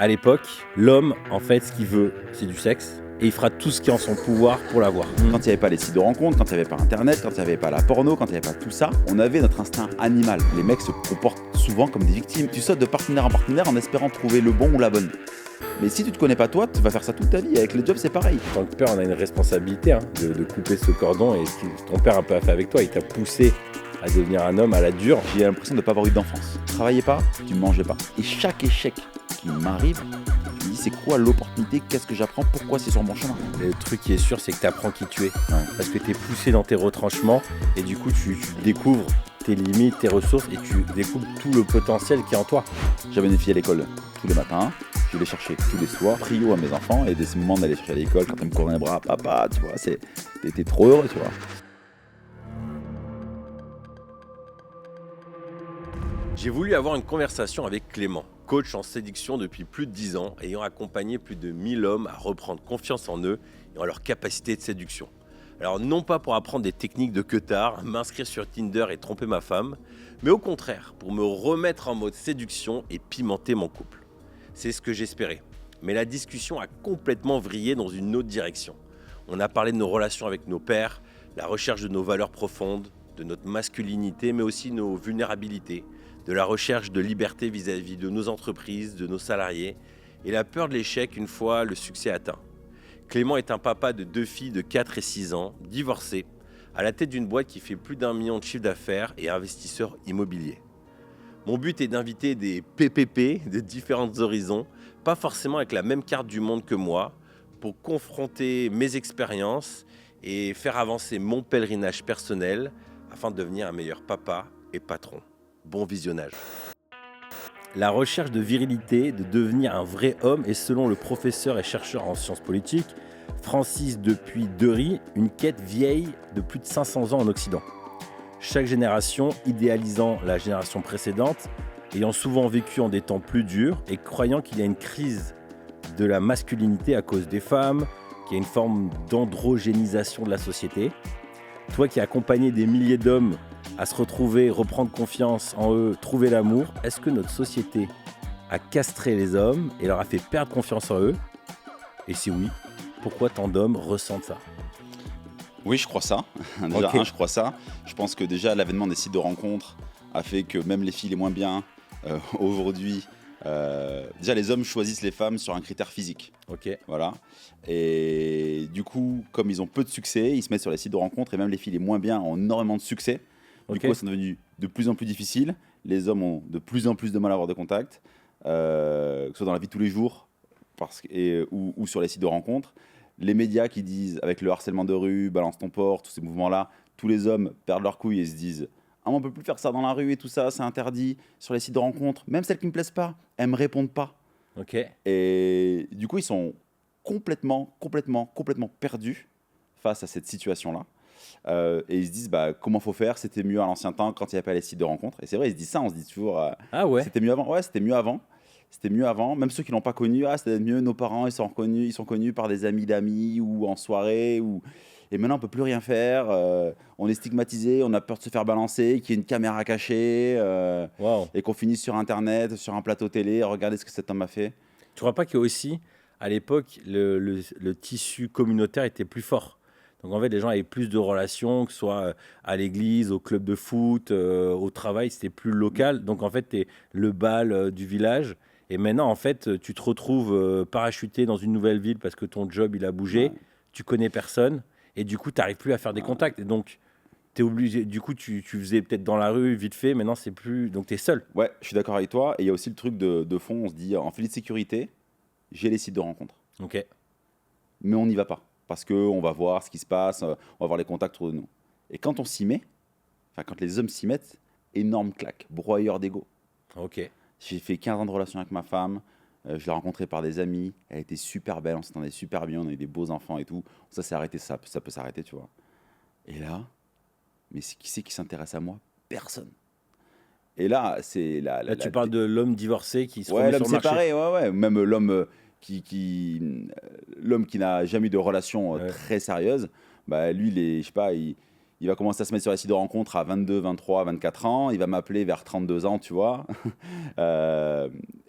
À l'époque, l'homme, en fait, ce qu'il veut, c'est du sexe. Et il fera tout ce qui est en son pouvoir pour l'avoir. Quand il n'y avait pas les sites de rencontres, quand il n'y avait pas Internet, quand il n'y avait pas la porno, quand il n'y avait pas tout ça, on avait notre instinct animal. Les mecs se comportent souvent comme des victimes. Tu sautes de partenaire en partenaire en espérant trouver le bon ou la bonne. Mais si tu te connais pas toi, tu vas faire ça toute ta vie. Avec les jobs, c'est pareil. En tant que père, on a une responsabilité de couper ce cordon. Et ce que ton père a un peu fait avec toi, il t'a poussé à devenir un homme à la dure. J'ai l'impression de ne pas avoir eu d'enfance. Tu travaillais pas, tu mangeais pas. Et chaque échec qui m'arrive, je me dis c'est quoi l'opportunité, qu'est-ce que j'apprends, pourquoi c'est sur mon chemin. Le truc qui est sûr, c'est que tu apprends qui tu es. Parce que tu es poussé dans tes retranchements et du coup, tu découvres tes limites, tes ressources et tu découvres tout le potentiel qui est en toi. J'avais une fille à l'école tous les matins, je les cherchais tous les soirs, prio à mes enfants, et dès ce moment d'aller chercher à l'école, quand elle me courait les bras, papa, tu vois, t'étais trop heureux, tu vois. J'ai voulu avoir une conversation avec Clément, coach en séduction depuis plus de 10 ans, ayant accompagné plus de 1000 hommes à reprendre confiance en eux et en leur capacité de séduction. Alors non pas pour apprendre des techniques de queutard, m'inscrire sur Tinder et tromper ma femme, mais au contraire pour me remettre en mode séduction et pimenter mon couple. C'est ce que j'espérais. Mais la discussion a complètement vrillé dans une autre direction. On a parlé de nos relations avec nos pères, la recherche de nos valeurs profondes, de notre masculinité, mais aussi nos vulnérabilités, de la recherche de liberté vis-à-vis de nos entreprises, de nos salariés, et la peur de l'échec une fois le succès atteint. Clément est un papa de 2 filles de 4 et 6 ans, divorcé, à la tête d'une boîte qui fait plus d'1 million de chiffre d'affaires et investisseur immobilier. Mon but est d'inviter des PPP de différents horizons, pas forcément avec la même carte du monde que moi, pour confronter mes expériences et faire avancer mon pèlerinage personnel afin de devenir un meilleur papa et patron. Bon visionnage. La recherche de virilité, de devenir un vrai homme est selon le professeur et chercheur en sciences politiques Francis Dupuy-Derry une quête vieille de plus de 500 ans en Occident. Chaque génération idéalisant la génération précédente, ayant souvent vécu en des temps plus durs et croyant qu'il y a une crise de la masculinité à cause des femmes, qu'il y a une forme d'androgénisation de la société. Toi qui as accompagné des milliers d'hommes à se retrouver, reprendre confiance en eux, trouver l'amour, est-ce que notre société a castré les hommes et leur a fait perdre confiance en eux ? Et si oui, pourquoi tant d'hommes ressentent ça ? Oui, je crois ça. Déjà, Ok. je crois ça. Je pense que déjà, l'avènement des sites de rencontres a fait que même les filles les moins bien, aujourd'hui, déjà, les hommes choisissent les femmes sur un critère physique. Ok. Voilà. Et du coup, comme ils ont peu de succès, ils se mettent sur les sites de rencontres et même les filles les moins bien ont énormément de succès. Du Ok. coup, elles sont devenues de plus en plus difficiles. Les hommes ont de plus en plus de mal à avoir de contact, que ce soit dans la vie de tous les jours ou sur les sites de rencontres. Les médias qui disent, avec le harcèlement de rue, balance ton porc, tous ces mouvements-là, tous les hommes perdent leurs couilles et se disent ah, on peut plus faire ça dans la rue et tout ça, c'est interdit. Sur les sites de rencontres, même celles qui me plaisent pas, elles me répondent pas. Ok. Et du coup, ils sont complètement perdus face à cette situation-là. Et ils se disent bah, comment faut faire, c'était mieux à l'ancien temps quand il n'y avait pas les sites de rencontres. Et c'est vrai, ils se disent ça, on se dit toujours Ah ouais. c'était mieux avant. Ouais, c'était mieux avant. C'était mieux avant. Même ceux qui l'ont pas connu, c'était mieux. Nos parents, ils sont connus par des amis d'amis ou en soirée. Et maintenant, on peut plus rien faire. On est stigmatisé, on a peur de se faire balancer, qu'il y ait une caméra cachée Wow. et qu'on finisse sur Internet, sur un plateau télé. Regardez ce que cet homme a fait. Tu crois pas que aussi, à l'époque, le tissu communautaire était plus fort. Donc en fait, les gens avaient plus de relations, que ce soit à l'église, au club de foot, au travail, c'était plus local. Donc en fait, t'es le bal du village. Et maintenant, en fait, tu te retrouves parachuté dans une nouvelle ville parce que ton job, il a bougé. Ouais. Tu connais personne. Et du coup, tu n'arrives plus à faire des contacts. Et donc, tu es obligé. Du coup, tu faisais peut-être dans la rue, vite fait. Maintenant, c'est plus. Donc, tu es seul. Ouais, je suis d'accord avec toi. Et il y a aussi le truc de fond, on se dit en filet de sécurité, j'ai les sites de rencontres. Ok. Mais on n'y va pas. Parce qu'on va voir ce qui se passe, on va voir les contacts autour de nous. Et quand on s'y met, enfin quand les hommes s'y mettent, énorme claque, broyeur d'ego. Ok. J'ai fait 15 ans de relation avec ma femme, je l'ai rencontrée par des amis, elle était super belle, on s'entendait super bien, on a eu des beaux enfants et tout. Ça s'est arrêté, ça peut s'arrêter, tu vois. Et là, mais qui c'est qui s'intéresse à moi? Personne. Et là, c'est Là, tu parles de l'homme divorcé qui se ouais, remet l'homme sur le marché. séparé, ouais. Même l'homme l'homme qui n'a jamais eu de relation Ouais. très sérieuse, bah lui, je sais pas, il va commencer à se mettre sur les sites de rencontres à 22, 23, 24 ans. Il va m'appeler vers 32 ans, tu vois.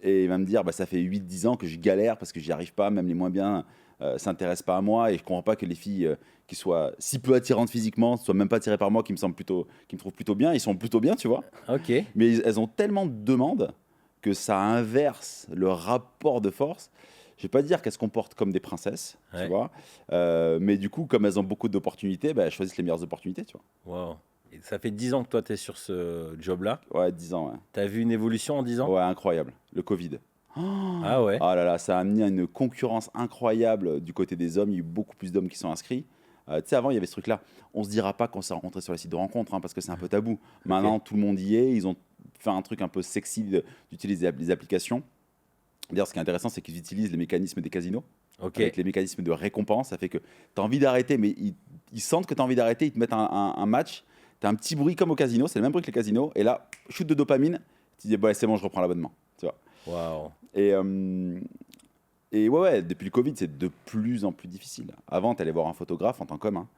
Et il va me dire, bah, ça fait 8-10 ans que je galère parce que j'y arrive pas, même les moins bien s'intéressent pas à moi. Et je comprends pas que les filles qui soient si peu attirantes physiquement, soient même pas attirées par moi, qui me trouvent plutôt bien. Ils sont plutôt bien, tu vois. Ok. Mais elles ont tellement de demandes que ça inverse le rapport de force. Je vais pas dire qu'elles se comportent comme des princesses, Ouais. tu vois. Mais du coup, comme elles ont beaucoup d'opportunités, bah, elles choisissent les meilleures opportunités, tu Wow. Et ça fait 10 ans que toi, tu es sur ce job-là. vois. Ouais, 10 ans, ouais. Tu as vu une évolution en 10 ans? Ouais, incroyable. Le Covid. Ah ouais. Ah là là, ça a amené à une concurrence incroyable du côté des hommes. Il y a eu beaucoup plus d'hommes qui sont inscrits. Tu sais, avant, il y avait ce truc-là. On se dira pas qu'on s'est rencontrés sur les sites de rencontres, hein, parce que c'est un peu tabou. Maintenant, tout le monde y est. Ils ont fait un truc un peu sexy d'utiliser les applications. D'ailleurs, ce qui est intéressant, c'est qu'ils utilisent les mécanismes des casinos. Ok. Avec les mécanismes de récompense. Ça fait que tu as envie d'arrêter, mais ils sentent que tu as envie d'arrêter. Ils te mettent un match. Tu as un petit bruit comme au casino. C'est le même bruit que les casinos. Et là, shoot de dopamine. Tu dis, bah, c'est bon, je reprends l'abonnement. Tu vois. Waouh. Et ouais, depuis le Covid, c'est de plus en plus difficile. Avant, tu allais voir un photographe en tant qu'homme. Hein.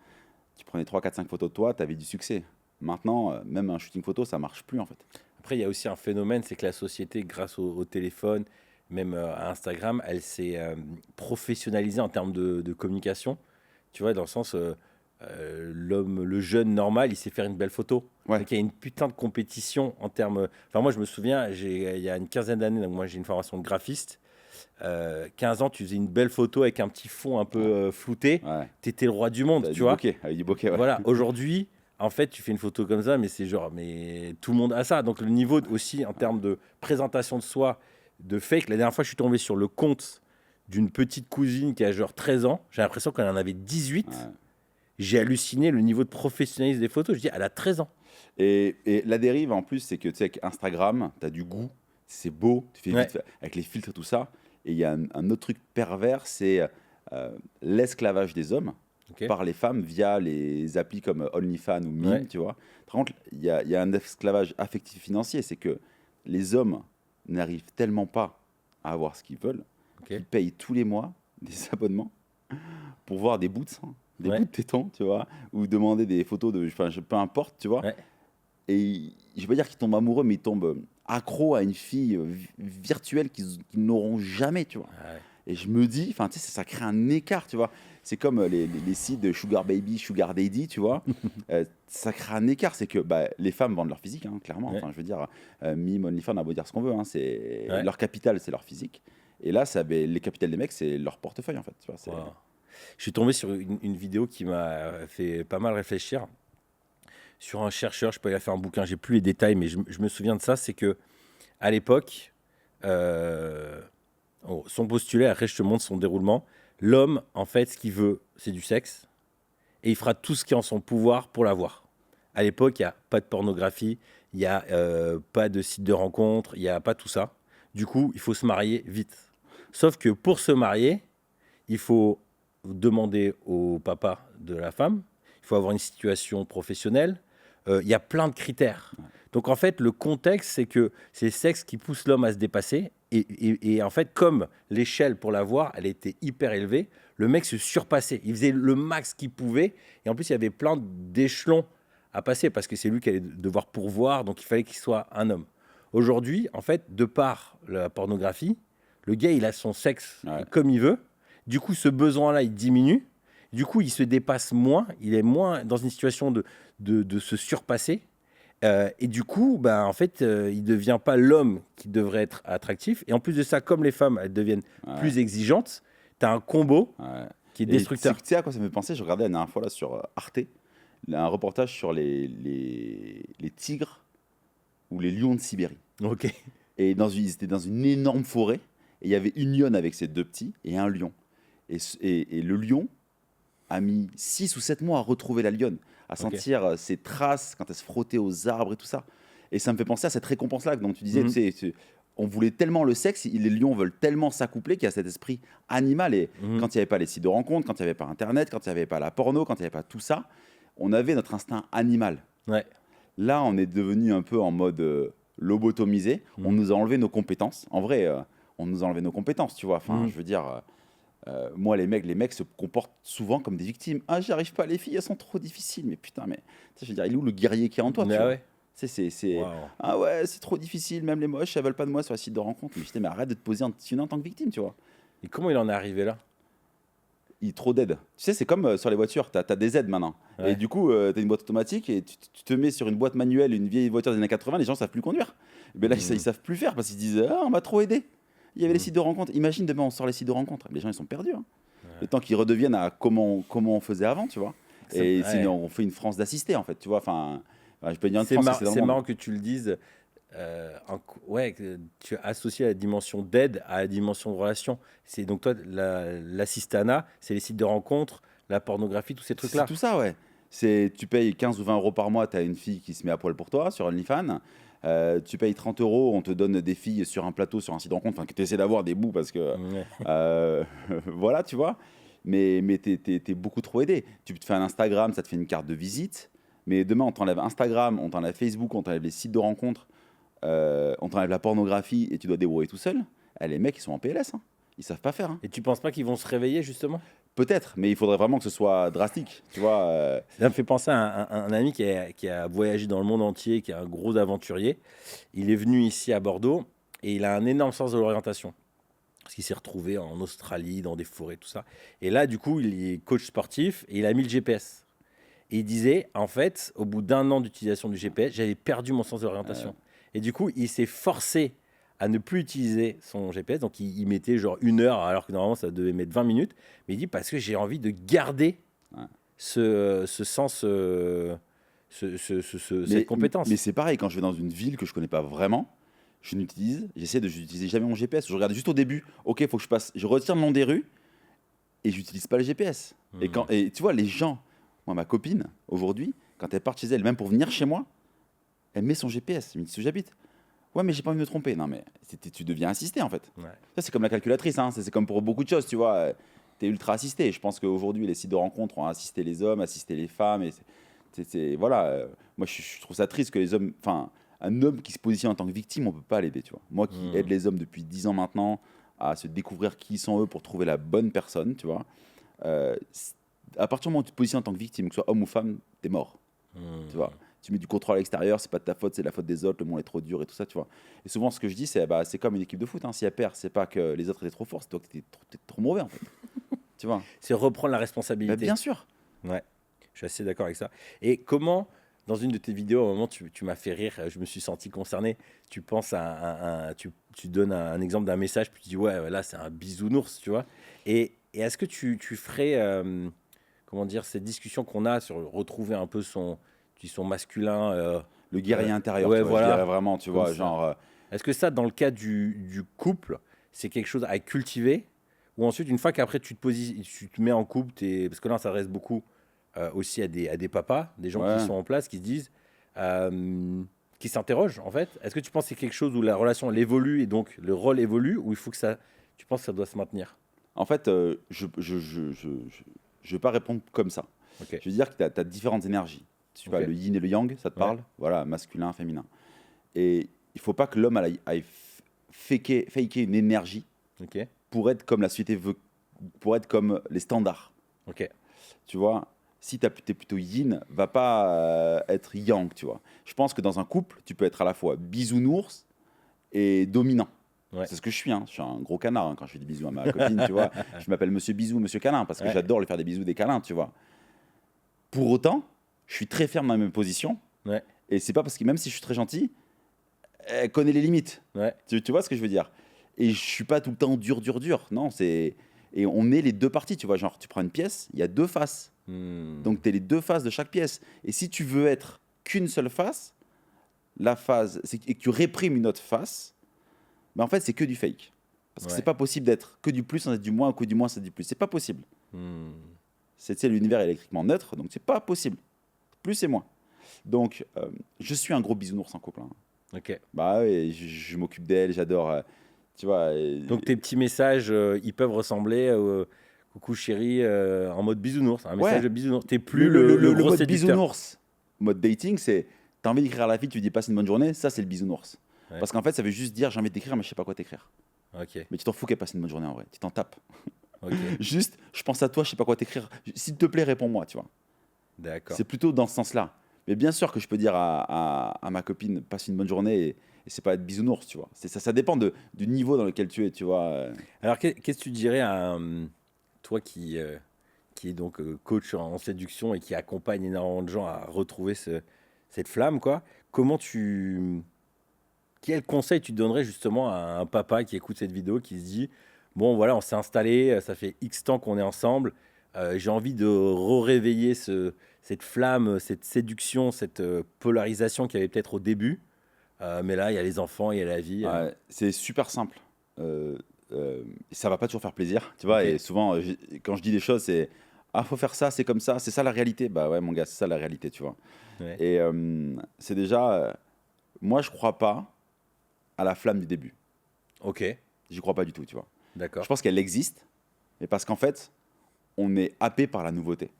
Tu prenais 3, 4, 5 photos de toi, tu avais du succès. Maintenant, même un shooting photo, ça marche plus en fait. Après, il y a aussi un phénomène, c'est que la société, grâce au téléphone, même à Instagram, elle s'est professionnalisée en termes de communication. Tu vois, dans le sens, l'homme, le jeune normal, il sait faire une belle photo. Ouais. Donc il y a une putain de compétition en termes. Enfin, moi, je me souviens, il y a une quinzaine d'années, donc moi j'ai une formation de graphiste. 15 ans, tu faisais une belle photo avec un petit fond un peu flouté. Ouais. Tu étais le roi du monde, T'as tu du vois. bokeh, avec du bokeh, ouais. Voilà, aujourd'hui, en fait, tu fais une photo comme ça, mais c'est genre, mais tout le monde a ça. Donc le niveau aussi en termes de présentation de soi, de fake. La dernière fois, je suis tombé sur le compte d'une petite cousine qui a genre 13 ans. J'ai l'impression qu'elle en avait 18. Ouais. J'ai halluciné le niveau de professionnalisme des photos. Je dis, elle a 13 ans. Et la dérive en plus, c'est que tu sais, avec Instagram, tu as du goût, c'est beau, tu fais Ouais. vite fait, avec les filtres et tout ça. Et il y a un autre truc pervers, c'est l'esclavage des hommes Ok. par les femmes via les applis comme OnlyFans ou Mime, Ouais. tu vois. Par contre, il y a un esclavage affectif financier, c'est que les hommes n'arrivent tellement pas à avoir ce qu'ils veulent, Ok. qu'ils payent tous les mois des abonnements pour voir des bouts de seins, des Ouais. bouts de tétons, tu vois, ou demander des photos de, enfin, peu importe, tu vois. Ouais. Et je vais pas dire qu'ils tombent amoureux, mais ils tombent accros à une fille virtuelle qu'ils n'auront jamais, tu vois. Ouais. Et je me dis, enfin, tu sais, ça crée un écart, tu vois. C'est comme les sites de Sugar Baby, Sugar Daddy, tu vois. Ça crée un écart, c'est que bah, les femmes vendent leur physique, hein, clairement. Ouais. Enfin, je veux dire, Mime, OnlyFans, on a beau dire ce qu'on veut, hein, c'est Ouais. leur capital, c'est leur physique. Et là, ça, ben, les capitales des mecs, c'est leur portefeuille, en fait. Tu vois, c'est- Wow. Je suis tombé sur une vidéo qui m'a fait pas mal réfléchir. Sur un chercheur, je sais pas, il a fait un bouquin, j'ai plus les détails, mais je me souviens de ça. C'est que à l'époque, son postulat, après je te montre son déroulement. L'homme, en fait, ce qu'il veut, c'est du sexe, et il fera tout ce qui est en son pouvoir pour l'avoir. À l'époque, il n'y a pas de pornographie, il n'y a pas de site de rencontre, il n'y a pas tout ça. Du coup, il faut se marier vite. Sauf que pour se marier, il faut demander au papa de la femme, il faut avoir une situation professionnelle, il y a plein de critères. Donc en fait, le contexte, c'est que c'est le sexe qui pousse l'homme à se dépasser. Et en fait, comme l'échelle pour l'avoir, elle était hyper élevée, le mec se surpassait. Il faisait le max qu'il pouvait. Et en plus, il y avait plein d'échelons à passer parce que c'est lui qui allait devoir pourvoir. Donc il fallait qu'il soit un homme. Aujourd'hui, en fait, de par la pornographie, le gars, il a son sexe Ouais. comme il veut. Du coup, ce besoin-là, il diminue. Du coup, il se dépasse moins. Il est moins dans une situation de se surpasser. Et du coup, bah, en fait, il ne devient pas l'homme qui devrait être attractif. Et en plus de ça, comme les femmes, elles deviennent Ouais. plus exigeantes, tu as un combo Ouais. qui est Et destructeur. tu sais à quoi ça me fait penser? Je regardais la dernière fois là, sur Arte un reportage sur les tigres ou les lions de Sibérie. Ok. Et ils étaient dans une énorme forêt. Et il y avait une lionne avec ses deux petits et un lion. Et le lion a mis 6 ou 7 mois à retrouver la lionne, à sentir ses traces quand elle se frottait aux arbres et tout ça. Et ça me fait penser à cette récompense-là dont tu disais, Mhm. tu sais, on voulait tellement le sexe, les lions veulent tellement s'accoupler qu'il y a cet esprit animal. Et Mhm. quand il n'y avait pas les sites de rencontres, quand il n'y avait pas Internet, quand il n'y avait pas la porno, quand il n'y avait pas tout ça, on avait notre instinct animal. Ouais. Là, on est devenu un peu en mode lobotomisé. On nous a enlevé nos compétences. En vrai, on nous a enlevé nos compétences, tu vois. Enfin, Mhm. je veux dire, Moi, les mecs se comportent souvent comme des victimes. Ah, j'y arrive pas, les filles, elles sont trop difficiles. Mais putain, mais je veux dire, il est où le guerrier qui est en toi, tu Ah vois? ouais. Tu sais, Waouh. ah ouais, c'est trop difficile, même les moches, elles veulent pas de moi sur les sites de rencontres. Mais, putain, mais arrête de te positionner en tant que victime, tu vois. Et comment il en est arrivé là? Il est trop dead. Tu sais, c'est comme sur les voitures, tu as des aides maintenant. Et Ouais. du coup, tu as une boîte automatique et tu te mets sur une boîte manuelle, une vieille voiture des années 80, les gens savent plus conduire. Mais là, ils Hmm. savent plus faire parce qu'ils disent ah, on m'a trop aidé. Il y avait les Hmm. sites de rencontres. Imagine demain, on sort les sites de rencontres. Les gens, ils sont perdus, hein. Le Ouais. temps qu'ils redeviennent à comment on faisait avant, tu vois. Et Ouais. on fait une France d'assistés, en fait, tu vois. Je peux dire une France, c'est dans le C'est monde. marrant que tu le dises. Ouais, que tu as associé la dimension d'aide à la dimension de relation. C'est donc toi, l'assistanat, c'est les sites de rencontres, la pornographie, tous ces C'est trucs-là. tout ça, ouais. Tu payes 15 ou 20 euros par mois, tu as une fille qui se met à poil pour toi sur OnlyFans. Tu payes 30 euros, on te donne des filles sur un plateau, sur un site de rencontre, enfin que tu essaies d'avoir des bouts parce que. Ouais. euh, voilà, tu vois. Mais t'es beaucoup trop aidé. Tu te fais un Instagram, ça te fait une carte de visite. Mais demain, on t'enlève Instagram, on t'enlève Facebook, on t'enlève les sites de rencontres, on t'enlève la pornographie et tu dois te débrouiller tout seul. Les mecs, ils sont en PLS, hein. Ils savent pas faire, hein. Et tu penses pas qu'ils vont se réveiller justement? Peut-être, mais il faudrait vraiment que ce soit drastique, tu vois. Ça me fait penser à un ami qui a voyagé dans le monde entier, qui est un gros aventurier. Il est venu ici à Bordeaux et il a un énorme sens de l'orientation. Parce qu'il s'est retrouvé en Australie, dans des forêts, tout ça. Et là, du coup, il est coach sportif et il a mis le GPS. Et il disait, en fait, au bout d'un an d'utilisation du GPS, j'avais perdu mon sens de l'orientation. Et du coup, il s'est forcé à ne plus utiliser son GPS. Donc, il mettait genre 1 heure, alors que normalement, ça devait mettre 20 minutes. Mais il dit, parce que j'ai envie de garder Ouais. ce sens, cette compétence. Mais c'est pareil, quand je vais dans une ville que je connais pas vraiment, j'essaie de n'utiliser jamais mon GPS. Je regarde juste au début, ok, il faut que je passe, je retire le nom des rues et j'utilise pas le GPS. Et tu vois, les gens, moi, ma copine, aujourd'hui, quand elle part chez elle, même pour venir chez moi, elle met son GPS, elle me dit où j'habite. Ouais, mais j'ai pas envie de me tromper. Non, mais tu deviens assisté en fait. Ouais. Ça, c'est comme la calculatrice, hein. C'est comme pour beaucoup de choses, tu vois. Tu es ultra assisté. Je pense qu'aujourd'hui, les sites de rencontres ont assisté les hommes, assisté les femmes. Et voilà. Moi, je trouve ça triste que les hommes. Enfin, un homme qui se positionne en tant que victime, on peut pas l'aider, tu vois. Moi qui aide les hommes depuis 10 ans maintenant à se découvrir qui sont eux pour trouver la bonne personne, tu vois. À partir du moment où tu te positionnes en tant que victime, que ce soit homme ou femme, t'es mort, tu vois. Tu mets du contrôle à l'extérieur, c'est pas de ta faute, c'est de la faute des autres, le monde est trop dur et tout ça, tu vois. Et souvent, ce que je dis, c'est comme une équipe de foot, hein. Si elle perd, c'est pas que les autres étaient trop forts, c'est toi qui t'es trop mauvais, en fait. Tu vois. C'est reprendre la Bah, responsabilité. bien sûr. Ouais, je suis assez d'accord avec ça. Et comment, dans une de tes vidéos, à un moment, tu m'as fait rire, je me suis senti concerné. Tu penses tu donnes un exemple d'un message, puis tu dis, ouais, là, c'est un bisounours, tu vois. Et est-ce que tu ferais, comment dire, cette discussion qu'on a sur retrouver un peu son masculin Le guerrier intérieur, ouais, tu vois, voilà. je dirais vraiment, tu Comme vois, ça. genre. Est-ce que ça, dans le cas du couple, c'est quelque chose à cultiver? Ou ensuite, une fois qu'après tu te mets en couple, parce que là, ça reste beaucoup aussi à des papas, des gens Ouais. qui sont en place, qui se disent, qui s'interrogent en fait. Est-ce que tu penses que c'est quelque chose où la relation elle évolue et donc le rôle évolue, ou il faut que ça, tu penses que ça doit se maintenir? En fait, je vais pas répondre comme ça. Ok. Je veux dire que tu as différentes énergies. Tu vois, Ok. le yin et le yang, ça te Ouais. parle? Voilà, masculin, féminin. Et il faut pas que l'homme aille faker une énergie Ok. pour être comme la société veut, pour être comme les standards. Ok. Tu vois, si tu es plutôt yin, va pas être yang, tu vois. Je pense que dans un couple, tu peux être à la fois bisounours et dominant. Ouais. C'est ce que je suis, hein. Je suis un gros canard, hein, quand je fais des bisous à ma copine, tu vois. Je m'appelle Monsieur Bisou, Monsieur Câlin, parce que Ouais. j'adore lui faire des bisous, des câlins, tu vois. Pour autant, je suis très ferme dans mes positions. Ouais. Et c'est pas parce que même si je suis très gentil, elle connaît les limites. Ouais. Tu vois ce que je veux dire? Et je suis pas tout le temps dur. Non, c'est. Et on est les deux parties, tu vois. Genre, tu prends une pièce, il y a deux faces. Donc, tu es les deux faces de chaque pièce. Et si tu veux être qu'une seule face, la phase, et que tu réprimes une autre face, ben en fait, c'est que du fake. Parce que Ouais. c'est pas possible d'être que du plus sans être du moins, ou que du moins sans être du plus. C'est pas possible. Tu sais, l'univers est électriquement neutre, donc c'est pas possible. Plus et moins. Donc, je suis un gros bisounours en couple, hein. Ok. Bah ouais, je m'occupe d'elle, j'adore. Tu vois. Donc tes petits messages, ils peuvent ressembler au coucou chérie en mode bisounours, un message Ouais. de bisounours. T'es plus le gros mode séducteur. bisounours, mode dating, c'est t'as envie d'écrire à la fille, tu lui dis passe une bonne journée, ça c'est le bisounours. Ouais. Parce qu'en fait, ça veut juste dire j'ai envie d'écrire, mais je sais pas quoi t'écrire. Ok. Mais tu t'en fous qu'elle passe une bonne journée en vrai, tu t'en tapes. Ok, Juste, je pense à toi, je sais pas quoi t'écrire. S'il te plaît, réponds-moi, tu vois. d'accord. C'est plutôt dans ce sens-là. Mais bien sûr que je peux dire à ma copine, passe une bonne journée et c'est pas être bisounours, tu vois. Ça dépend du niveau dans lequel tu es, tu vois. Alors, qu'est-ce que tu dirais à toi qui est donc coach en séduction et qui accompagne énormément de gens à retrouver cette flamme, quoi. Comment tu... Quel conseil tu donnerais justement à un papa qui écoute cette vidéo, qui se dit, bon voilà, on s'est installé, ça fait X temps qu'on est ensemble, j'ai envie de réveiller cette flamme, cette séduction, cette polarisation qu'il y avait peut-être au début, mais là, il y a les enfants, il y a la vie. C'est super simple. Euh, Ça va pas toujours faire plaisir, tu vois. Ok, Et souvent, quand je dis des choses, c'est ah, faut faire ça, c'est comme ça, c'est ça la réalité. Bah ouais, mon gars, c'est ça la réalité, tu vois. ouais, Et c'est déjà, moi, je crois pas à la flamme du début. ok, J'y crois pas du tout, tu vois. Je d'accord. pense qu'elle existe, mais parce qu'en fait, on est happé par la nouveauté.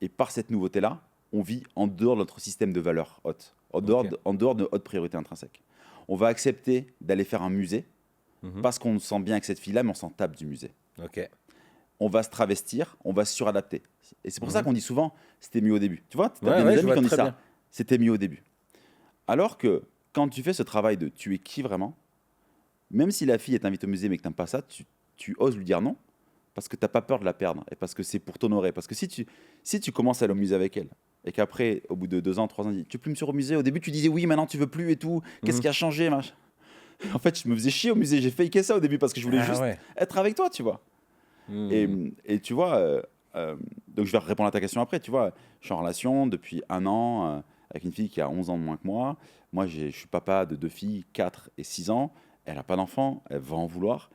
Et par cette nouveauté-là, on vit en dehors de notre système de valeurs hautes, Ok. en dehors de haute priorité intrinsèque. On va accepter d'aller faire un musée Mhm. parce qu'on se sent bien avec cette fille-là, mais on s'en tape du musée. Ok. On va se travestir, on va se suradapter. Et c'est pour ça Mhm. qu'on dit souvent, c'était mieux au début. Tu vois, tu as Ouais, bien ouais, des je amis vois qui ont dit très bien. ça, c'était mieux au début. Alors que quand tu fais ce travail de tu es qui vraiment, même si la fille est invitée au musée mais que tu n'aimes pas ça, tu oses lui dire non parce que tu n'as pas peur de la perdre et parce que c'est pour t'honorer. Parce que si tu commences à aller au musée avec elle et qu'après, au bout de 2 ans, 3 ans, tu dis, tu veux plus me suivre au musée, au début tu disais oui, maintenant tu veux plus et tout, qu'est-ce Mhm. qui a changé machin. En fait, je me faisais chier au musée, j'ai faké ça au début parce que je voulais Ah juste ouais. être avec toi, tu vois. Et, Hmm. et tu vois, donc je vais répondre à ta question après, tu vois, je suis en relation depuis 1 an avec une fille qui a 11 ans de moins que moi. Moi, je suis papa de 2 filles, 4 et 6 ans. Elle n'a pas d'enfant, elle va en vouloir.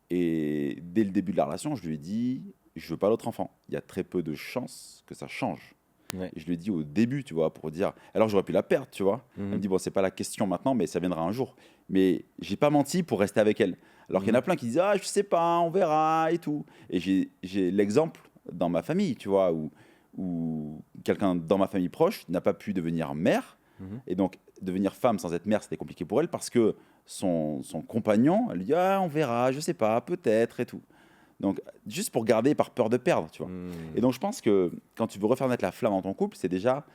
Et dès le début de la relation, je lui ai dit, je veux pas l'autre enfant. Il y a très peu de chances que ça change. Ouais. Et je lui ai dit au début, tu vois, pour dire. Alors j'aurais pu la perdre, tu vois. Elle me Mhm. dit, bon, c'est pas la question maintenant, mais ça viendra un jour. Mais j'ai pas menti pour rester avec elle. Alors qu'il y en a Mhm. plein qui disent, ah, je sais pas, on verra et tout. Et j'ai l'exemple dans ma famille, tu vois, où quelqu'un dans ma famille proche n'a pas pu devenir mère. Mhm. Et donc, devenir femme sans être mère, c'était compliqué pour elle parce que son compagnon, elle lui dit, ah, on verra, je sais pas, peut-être et tout. Donc, juste pour garder par peur de perdre, tu vois. Et Hmm. donc, je pense que quand tu veux refaire naître la flamme dans ton couple, c'est déjà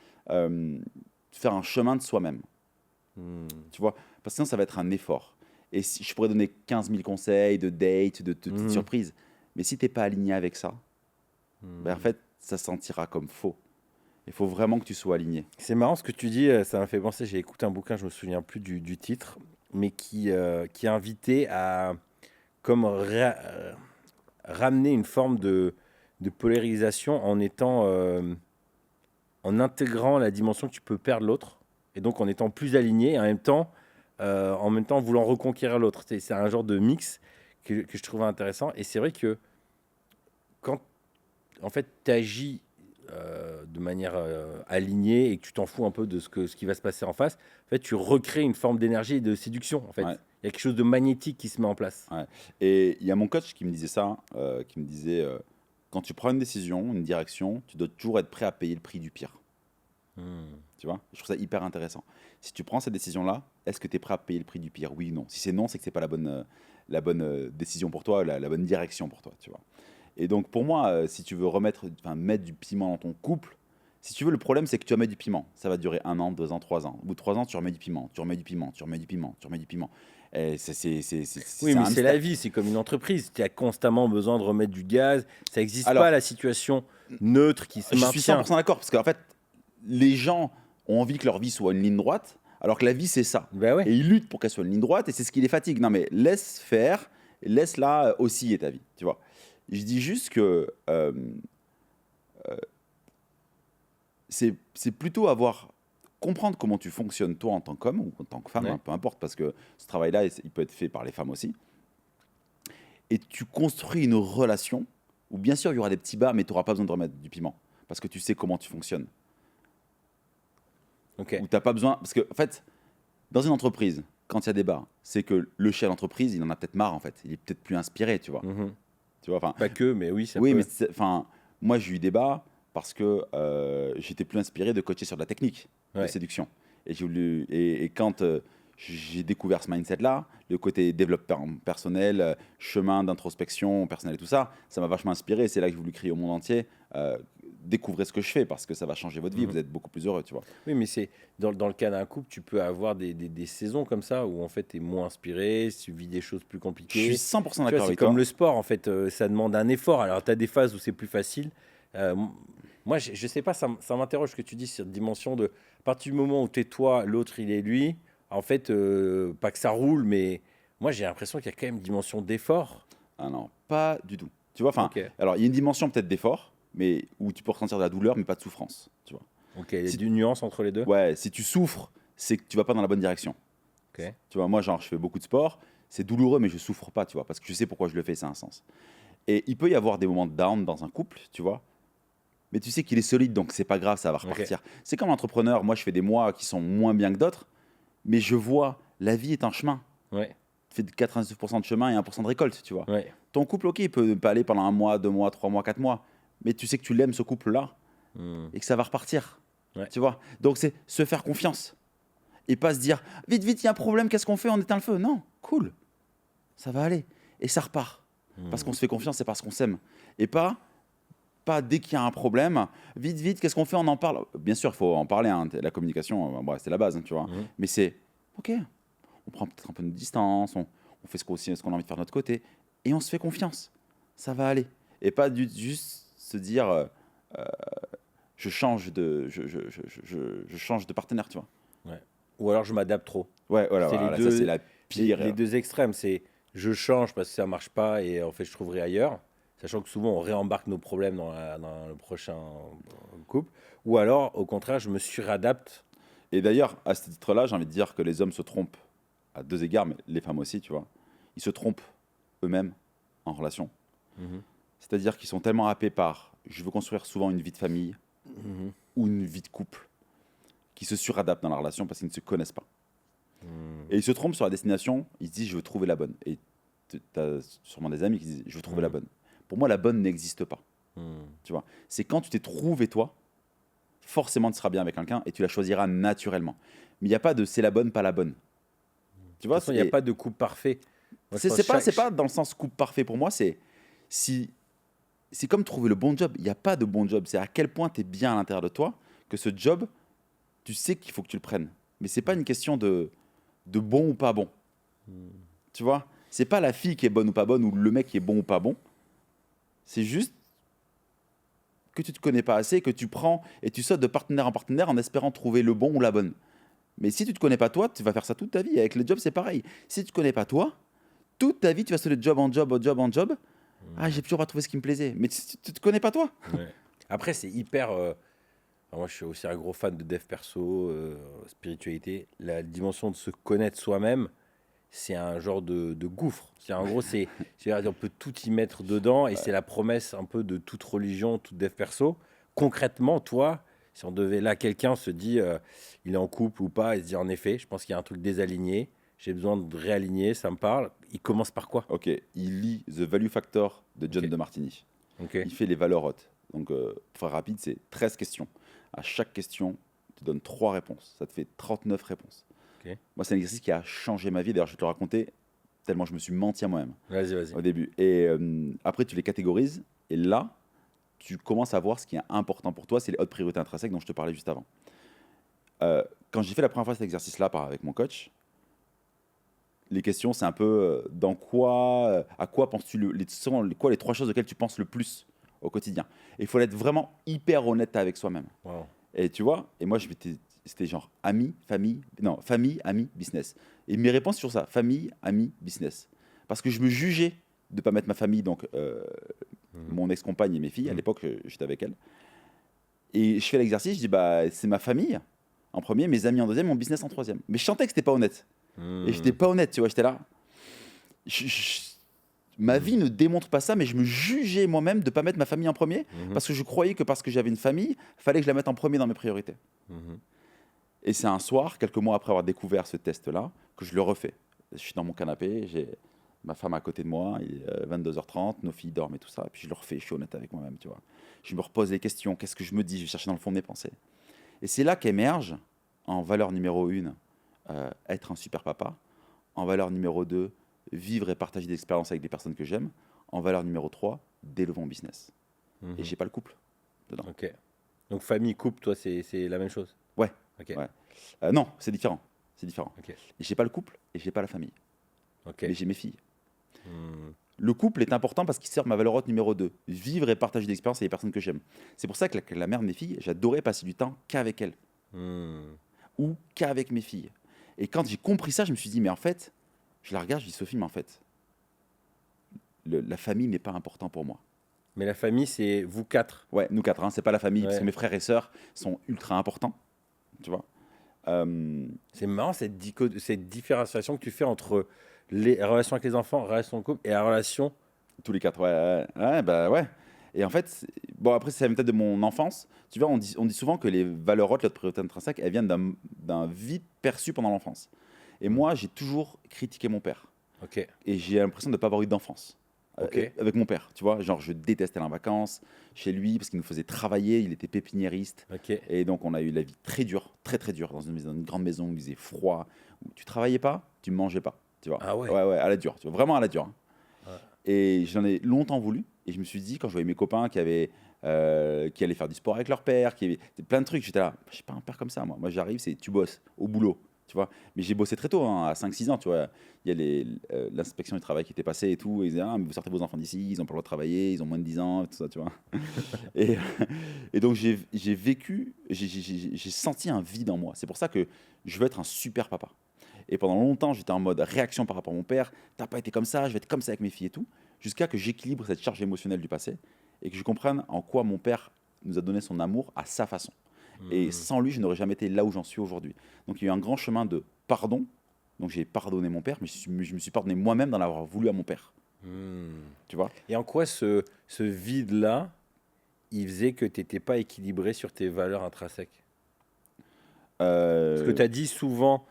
faire un chemin de soi-même, Hmm. tu vois. Parce que sinon, ça va être un effort. Et si, je pourrais donner 15 000 conseils de dates, de petites Mhm. surprises. Mais si tu n'es pas aligné avec ça, ben, en Hmm. fait, ça se sentira comme faux. Il faut vraiment que tu sois aligné. C'est marrant ce que tu dis, ça m'a fait penser, j'ai écouté un bouquin, je me souviens plus du titre, mais qui invitait à comme ramener une forme de polarisation en étant, en intégrant la dimension que tu peux perdre l'autre, et donc en étant plus aligné, et en même temps voulant reconquérir l'autre. C'est un genre de mix que je trouvais intéressant, et c'est vrai que quand en fait, tu agis de manière alignée et que tu t'en fous un peu de ce qui va se passer en face, en fait, tu recrées une forme d'énergie et de séduction. En fait, Ouais, il y a quelque chose de magnétique qui se met en place. ouais. Et il y a mon coach qui me disait ça, qui me disait, quand tu prends une décision, une direction, tu dois toujours être prêt à payer le prix du pire. Hmm. Tu vois, je trouve ça hyper intéressant. Si tu prends cette décision-là, est-ce que tu es prêt à payer le prix du pire? Oui ou non. Si c'est non, c'est que c'est pas la bonne décision pour toi, la bonne direction pour toi, tu vois. Et donc pour moi, si tu veux mettre du piment dans ton couple, si tu veux, le problème c'est que tu vas mettre du piment. Ça va durer 1 an, 2 ans, 3 ans. Au bout de 3 ans, tu remets du piment, tu remets du piment, tu remets du piment, tu remets du piment. Et Oui, c'est un mais c'est la hamster. vie, c'est comme une entreprise. Tu as constamment besoin de remettre du gaz. Ça n'existe pas Alors, la situation neutre qui se je suis maintient. 100% d'accord parce qu'en fait, les gens ont envie que leur vie soit une ligne droite, alors que la vie c'est ça. Ben ouais. Et ils luttent pour qu'elle soit une ligne droite et c'est ce qui les fatigue. Non mais laisse faire, laisse-la osciller ta vie, tu vois. Je dis juste que c'est plutôt comprendre comment tu fonctionnes toi en tant qu'homme ou en tant que femme, hein, Ouais. peu importe, parce que ce travail-là, il peut être fait par les femmes aussi. Et tu construis une relation où bien sûr il y aura des petits bas, mais tu n'auras pas besoin de remettre du piment parce que tu sais comment tu fonctionnes. Ok. Où tu n'as pas besoin, parce que en fait, dans une entreprise, quand il y a des bas, c'est que le chef d'entreprise, il en a peut-être marre en fait, il est peut-être plus inspiré, tu vois. Mhm. Tu vois, enfin, Pas que, mais oui, ça oui, mais peut. enfin, moi j'ai eu des bas parce que j'étais plus inspiré de coacher sur de la technique de Ouais. séduction. Et j'ai voulu, et quand j'ai découvert ce mindset-là, le côté développement personnel, chemin d'introspection personnelle et tout ça, ça m'a vachement inspiré. C'est là que j'ai voulu crier au monde entier. Découvrez ce que je fais parce que ça va changer votre vie. Mhm. Vous êtes beaucoup plus heureux, tu vois. Oui, mais c'est dans le cas d'un couple, tu peux avoir des saisons comme ça où en fait tu es moins inspiré, tu vis des choses plus Je suis compliquées. 100% Tu vois, d'accord c'est avec comme toi. le sport, en fait, ça demande un effort. Alors, tu as des phases où c'est plus facile. Moi, je sais pas, ça m'interroge ce que tu dis sur cette dimension de, à partir du moment où tu es toi, l'autre, il est lui, en fait, pas que ça roule, mais moi, j'ai l'impression qu'il y a quand même une dimension d'effort. Ah non, pas du tout. Tu vois, enfin, Ok, alors il y a une dimension peut-être d'effort, mais où tu peux ressentir de la douleur, mais pas de souffrance. Tu vois. ok, il y a Si, une nuance entre les deux. ouais, si tu souffres, c'est que tu vas pas dans la bonne direction. Ok, Tu vois, moi, genre, je fais beaucoup de sport, c'est douloureux, mais je souffre pas, tu vois, parce que je sais pourquoi je le fais, ça a un sens. Et il peut y avoir des moments de down dans un couple, tu vois, mais tu sais qu'il est solide, donc c'est pas grave, ça va ok, repartir. C'est comme entrepreneur, moi, je fais des mois qui sont moins bien que d'autres, mais je vois, la vie est un chemin. ouais, Tu fais 99% de chemin et 1% de récolte, tu vois. ouais. Ton couple, ok, il peut ne pas aller pendant 1 mois, 2 mois, 3 mois, 4 mois, mais tu sais que tu l'aimes, ce couple-là, Hmm. et que ça va repartir, Ouais. tu vois. Donc, c'est se faire confiance et pas se dire, vite, vite, il y a un problème, qu'est-ce qu'on fait? On éteint le feu. Non, cool, ça va aller. Et ça repart. Parce qu'on se fait confiance, c'est parce qu'on s'aime. Et pas dès qu'il y a un problème, vite, vite, qu'est-ce qu'on fait? On en parle. Bien sûr, il faut en parler, hein. La communication, bon, c'est la base, hein, tu vois. Mhm. Mais c'est, ok, on prend peut-être un peu de distance, on fait ce qu'on a envie de faire de notre côté, et on se fait confiance. Ça va aller. Et pas juste se dire, je change je change de partenaire, tu vois. Ouais. Ou alors je m'adapte trop. Ouais, voilà, C'est les voilà, ça c'est deux, la pire. les deux extrêmes. C'est je change parce que ça marche pas et en fait je trouverai ailleurs. Sachant que souvent on réembarque nos problèmes dans le prochain couple. Ou alors au contraire je me suradapte. Et d'ailleurs, à ce titre-là, j'ai envie de dire que les hommes se trompent à deux égards, mais les femmes aussi, tu vois. Ils se trompent eux-mêmes en relation. Mhm. C'est-à-dire qu'ils sont tellement happés par je veux construire souvent une vie de famille Mhm. ou une vie de couple qu'ils se suradaptent dans la relation parce qu'ils ne se connaissent pas. Et ils se trompent sur la destination, ils se disent je veux trouver la bonne. Et tu as sûrement des amis qui disent je veux trouver la bonne. Pour moi, la bonne n'existe pas. Mhm. Tu vois, c'est quand tu t'es trouvé toi, forcément tu seras bien avec quelqu'un et tu la choisiras naturellement. Mais il n'y a pas de c'est la bonne, pas la bonne. Tu De toute vois, façon il n'y a pas de couple parfait. Moi, je pense c'est pas dans le sens couple parfait pour moi, c'est si c'est comme trouver le bon job. Il n'y a pas de bon job. C'est à quel point tu es bien à l'intérieur de toi que ce job, tu sais qu'il faut que tu le prennes. Mais c'est pas une question de bon ou pas bon. Tu vois, c'est pas la fille qui est bonne ou pas bonne ou le mec qui est bon ou pas bon. C'est juste que tu te connais pas assez, que tu prends et tu sautes de partenaire en partenaire en espérant trouver le bon ou la bonne. Mais si tu te connais pas toi, tu vas faire ça toute ta vie. Avec les jobs, c'est pareil. Si tu te connais pas toi, toute ta vie, tu vas sauter de job en job, en job, en job. Ah, j'ai toujours pas trouvé ce qui me plaisait. Mais tu te connais pas toi. Ouais. Après, c'est hyper. Moi, je suis aussi un gros fan de dev perso, spiritualité. La dimension de se connaître soi-même, c'est un genre de gouffre. En gros, on peut tout y mettre dedans et c'est la promesse un peu de toute religion, toute dev perso. Concrètement, toi, si on devait là, quelqu'un se dit, il est en couple ou pas, il se dit en effet, je pense qu'il y a un truc désaligné. J'ai besoin de réaligner, ça me parle. Il commence par quoi? Ok, il lit The Value Factor de John Ok. de Martini. Ok. Il fait les valeurs hautes. Donc, pour faire rapide, c'est 13 questions. À chaque question, tu donnes 3 réponses. Ça te fait 39 réponses. Ok. Moi, c'est un exercice qui a changé ma vie. D'ailleurs, je vais te le raconter tellement je me suis menti à moi-même Vas-y, vas-y. au début. Et après, tu les catégorises. Et là, tu commences à voir ce qui est important pour toi. C'est les hautes priorités intrinsèques dont je te parlais juste avant. Quand j'ai fait la première fois cet exercice-là avec mon coach, les questions, c'est un peu à quoi penses-tu quoi les 3 choses auxquelles tu penses le plus au quotidien. Et il faut être vraiment hyper honnête avec soi-même. Wow. Et tu vois, et moi, c'était genre famille, amis, business. Et mes réponses sur ça, famille, amis, business. Parce que je me jugeais de ne pas mettre ma famille, donc mon ex-compagne et mes filles, à l'époque, j'étais avec elle. Et je fais l'exercice, je dis, bah, c'est ma famille en premier, mes amis en deuxième, mon business en troisième. Mais je sentais que c'était pas honnête. Et j'étais pas honnête, tu vois, j'étais là. Ma vie ne démontre pas ça, mais je me jugeais moi-même de ne pas mettre ma famille en premier, parce que je croyais que parce que j'avais une famille, il fallait que je la mette en premier dans mes priorités. Et c'est un soir, quelques mois après avoir découvert ce test-là, que je le refais. Je suis dans mon canapé, j'ai ma femme à côté de moi, il est 22h30, nos filles dorment et tout ça, et puis je le refais, je suis honnête avec moi-même, tu vois. Je me repose les questions, qu'est-ce que je me dis, je vais chercher dans le fond de mes pensées. Et c'est là qu'émerge, en valeur numéro 1, être un super papa. En valeur numéro 2, vivre et partager des expériences avec des personnes que j'aime. En valeur numéro 3, développer mon business. Et j'ai pas le couple dedans. Ok. Donc famille, couple, toi, c'est la même chose. Ouais. Ok. Ouais. Non, c'est différent. C'est différent. Ok. Et j'ai pas le couple et j'ai pas la famille. Ok. Mais j'ai mes filles. Hmm. Le couple est important parce qu'il sert ma valeur haute numéro 2. Vivre et partager des expériences avec les personnes que j'aime. C'est pour ça que la mère de mes filles, j'adorais passer du temps qu'avec elle. Hmm. Ou qu'avec mes filles. Et quand j'ai compris ça, je me suis dit, mais en fait, je la regarde, je dis, Sophie, mais en fait, la famille n'est pas important pour moi. Mais la famille, c'est vous 4. Ouais, nous 4, hein, c'est pas la famille, parce Ouais. que mes frères et sœurs sont ultra importants, tu vois. C'est marrant cette différenciation que tu fais entre les relations avec les enfants, relations de couple et la relation. Tous les 4, bah ouais. Et en fait, bon, après, c'est la méthode de mon enfance. Tu vois, on dit souvent que les valeurs hautes, notre priorité intrinsèque, elles viennent d'un vide perçu pendant l'enfance. Et moi, j'ai toujours critiqué mon père. Ok. Et j'ai l'impression de ne pas avoir eu d'enfance. Ok. Avec mon père, tu vois. Genre, je détestais aller en vacances chez lui parce qu'il nous faisait travailler. Il était pépiniériste. Ok. Et donc, on a eu la vie très dure, très dure, dans une grande maison où il faisait froid. Où tu travaillais pas, tu mangeais pas, tu vois. Ah ouais. Ouais, à la dure, tu vois. Vraiment à la dure, hein. Ouais. Et j'en ai longtemps voulu. Et je me suis dit, quand je voyais mes copains qui allaient faire du sport avec leur père, qui avaient plein de trucs, j'étais là, j'ai pas un père comme ça, moi. Moi, j'arrive, c'est tu bosses au boulot, tu vois. Mais j'ai bossé très tôt, hein, à 5-6 ans, tu vois. Il y a l'inspection du travail qui était passée et tout. Et ils disaient, ah, mais vous sortez vos enfants d'ici, ils ont pas le droit de travailler, ils ont moins de 10 ans, tout ça, tu vois. et, et donc, j'ai vécu, j'ai senti un vide en moi. C'est pour ça que je veux être un super papa. Et pendant longtemps, j'étais en mode réaction par rapport à mon père. T'as pas été comme ça, je vais être comme ça avec mes filles et tout. Jusqu'à que j'équilibre cette charge émotionnelle du passé et que je comprenne en quoi mon père nous a donné son amour à sa façon. Et sans lui, je n'aurais jamais été là où j'en suis aujourd'hui. Donc il y a eu un grand chemin de pardon. Donc j'ai pardonné mon père, mais je me suis pardonné moi-même d'en avoir voulu à mon père. Tu vois. Et en quoi ce vide-là, il faisait que tu n'étais pas équilibré sur tes valeurs intrinsèques? Parce que tu as dit souvent,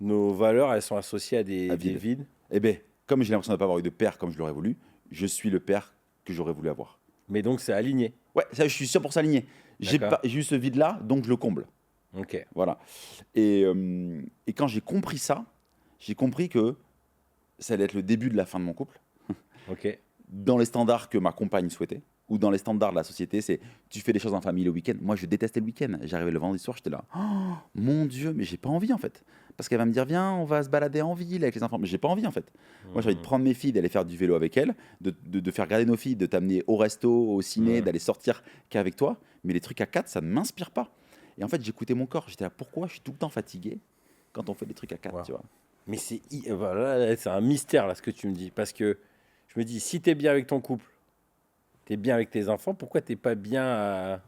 nos valeurs, elles sont associées à des vide. vides. Eh bien, comme j'ai l'impression de ne pas avoir eu de père comme je l'aurais voulu, je suis le père que j'aurais voulu avoir. Mais donc, c'est aligné. Ouais, ça, je suis sûr pour s'aligner. D'accord. J'ai eu ce vide-là, donc je le comble. Ok. Voilà. Et quand j'ai compris ça, j'ai compris que ça allait être le début de la fin de mon couple. Ok. Dans les standards que ma compagne souhaitait, ou dans les standards de la société, c'est tu fais des choses en famille le week-end. Moi, je détestais le week-end. J'arrivais le vendredi soir, j'étais là, oh, mon Dieu, mais j'ai pas envie en fait. Parce qu'elle va me dire, viens, on va se balader en ville avec les enfants. Mais j'ai pas envie en fait. Moi, j'ai envie de prendre mes filles, d'aller faire du vélo avec elles, de faire garder nos filles, de t'amener au resto, au ciné, d'aller sortir qu'avec toi. Mais les trucs à 4, ça ne m'inspire pas. Et en fait, j'écoutais mon corps. J'étais là, pourquoi je suis tout le temps fatigué quand on fait des trucs à 4, Wow. tu vois. Mais voilà, c'est un mystère là ce que tu me dis. Parce que je me dis, si tu es bien avec ton couple, tu es bien avec tes enfants, pourquoi tu n'es pas bien à...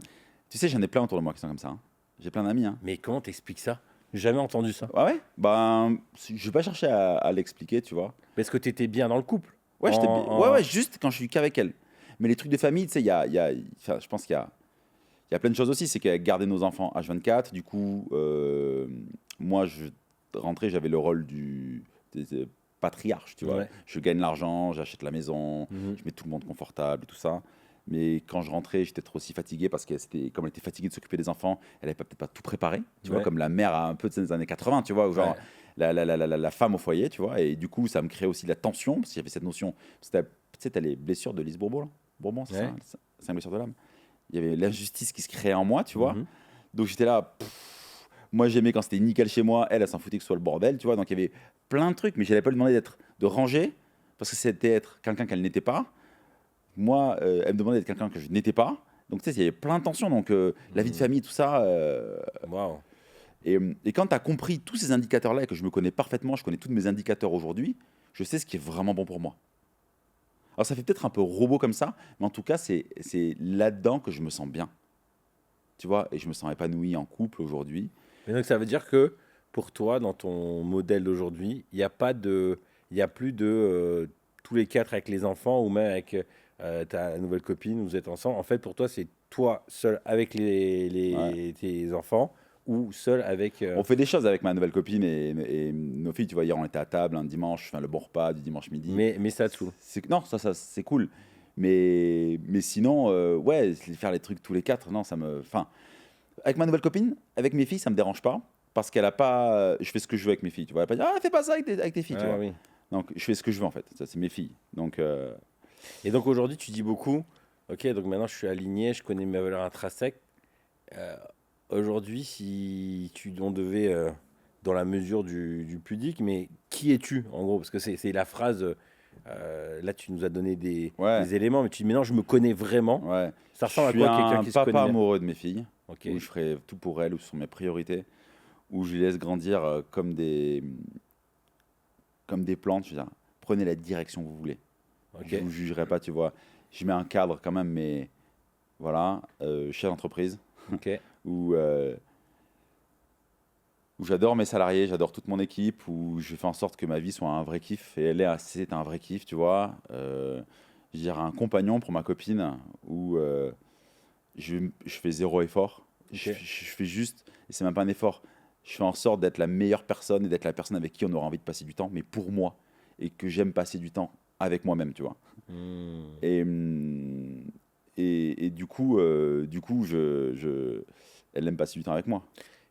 Tu sais, j'en ai plein autour de moi qui sont comme ça, hein. J'ai plein d'amis, hein. Mais comment t'expliques ça? J'ai jamais entendu ça. Ah ouais. Ben, je vais pas chercher à l'expliquer, tu vois. Parce que tu étais bien dans le couple. Ouais, En- ouais, juste quand je suis qu'avec elle. Mais les trucs de famille, tu sais, enfin, je pense qu'il y a plein de choses aussi. C'est qu'elle gardait nos enfants H24. Du coup, moi, je rentrais, j'avais le rôle des patriarche, tu vois. Ouais. Je gagne l'argent, j'achète la maison, Mhm. je mets tout le monde confortable et tout ça. Mais quand je rentrais, j'étais trop aussi fatigué parce que comme elle était fatiguée de s'occuper des enfants, elle n'avait peut-être pas tout préparé, tu vois, Ouais. comme la mère a un peu de ces années 80, tu vois, où genre Ouais. la femme au foyer, tu vois. Et du coup, ça me créait aussi la tension parce qu'il y avait cette notion. Tu sais, t'as les blessures de Lise Bourbeau, là. Bourbon, c'est Ouais. ça, c'est une blessure de l'âme. Il y avait l'injustice qui se créait en moi, tu vois. Mhm. Donc j'étais là. Moi, j'aimais quand c'était nickel chez moi. Elle s'en foutait que ce soit le bordel, tu vois. Donc il y avait plein de trucs, mais je n'allais pas lui demander de ranger parce que c'était être quelqu'un qu'elle n'était pas. Moi, elle me demandait d'être quelqu'un que je n'étais pas. Donc, tu sais, il y avait plein de tensions. Donc, la vie de famille, tout ça. Waouh. Et quand tu as compris tous ces indicateurs-là et que je me connais parfaitement, je connais tous mes indicateurs aujourd'hui, je sais ce qui est vraiment bon pour moi. Alors, ça fait peut-être un peu robot comme ça, mais en tout cas, c'est là-dedans que je me sens bien. Tu vois, et je me sens épanoui en couple aujourd'hui. Et donc ça veut dire que pour toi, dans ton modèle d'aujourd'hui, il n'y a pas de, il y a plus de tous les 4 avec les enfants ou même avec ta nouvelle copine, vous êtes ensemble. En fait, pour toi, c'est toi seul avec Ouais. tes enfants ou seul avec. On fait des choses avec ma nouvelle copine et nos filles. Tu vois, hier, on était à table un dimanche, enfin, le bon repas du dimanche midi. Mais ça te saoule. Non, ça c'est cool. Mais sinon, ouais, faire les trucs tous les 4, non, ça me. Enfin, avec ma nouvelle copine, avec mes filles, ça me dérange pas parce qu'elle a pas. Je fais ce que je veux avec mes filles. Tu vois, elle va pas dire, ah, fais pas ça avec tes filles. Tu vois. Oui. Donc, je fais ce que je veux en fait. Ça, c'est mes filles. Donc, Et donc aujourd'hui, tu dis beaucoup, ok, donc maintenant je suis aligné, je connais mes valeurs intrinsèques. Euh, Aujourd'hui, si on devait, dans la mesure du pudique, mais qui es-tu en gros? Parce que c'est la phrase, là tu nous as donné ouais, des éléments, mais tu dis maintenant je me connais vraiment. ouais. Ça Je ressemble à suis quoi quelqu'un un qui se connaît papa bien? amoureux de mes filles, Ok, où je ferai tout pour elles, où ce sont mes priorités, où je les laisse grandir comme des plantes. Je veux dire, prenez la direction que vous voulez. Je ok, vous jugerai pas, tu vois. Je mets un cadre quand même, mais voilà, chef d'entreprise, ok. où, euh, où j'adore mes salariés, j'adore toute mon équipe, où je fais en sorte que ma vie soit un vrai kiff. Et c'est un vrai kiff, tu vois. Je dirais un compagnon pour ma copine, où je fais zéro effort. Ok. Je fais juste, et c'est même pas un effort, je fais en sorte d'être la meilleure personne et d'être la personne avec qui on aura envie de passer du temps, mais pour moi, et que j'aime passer du temps avec moi-même, tu vois. Hmm. Et, et du coup elle aime passer du temps avec moi.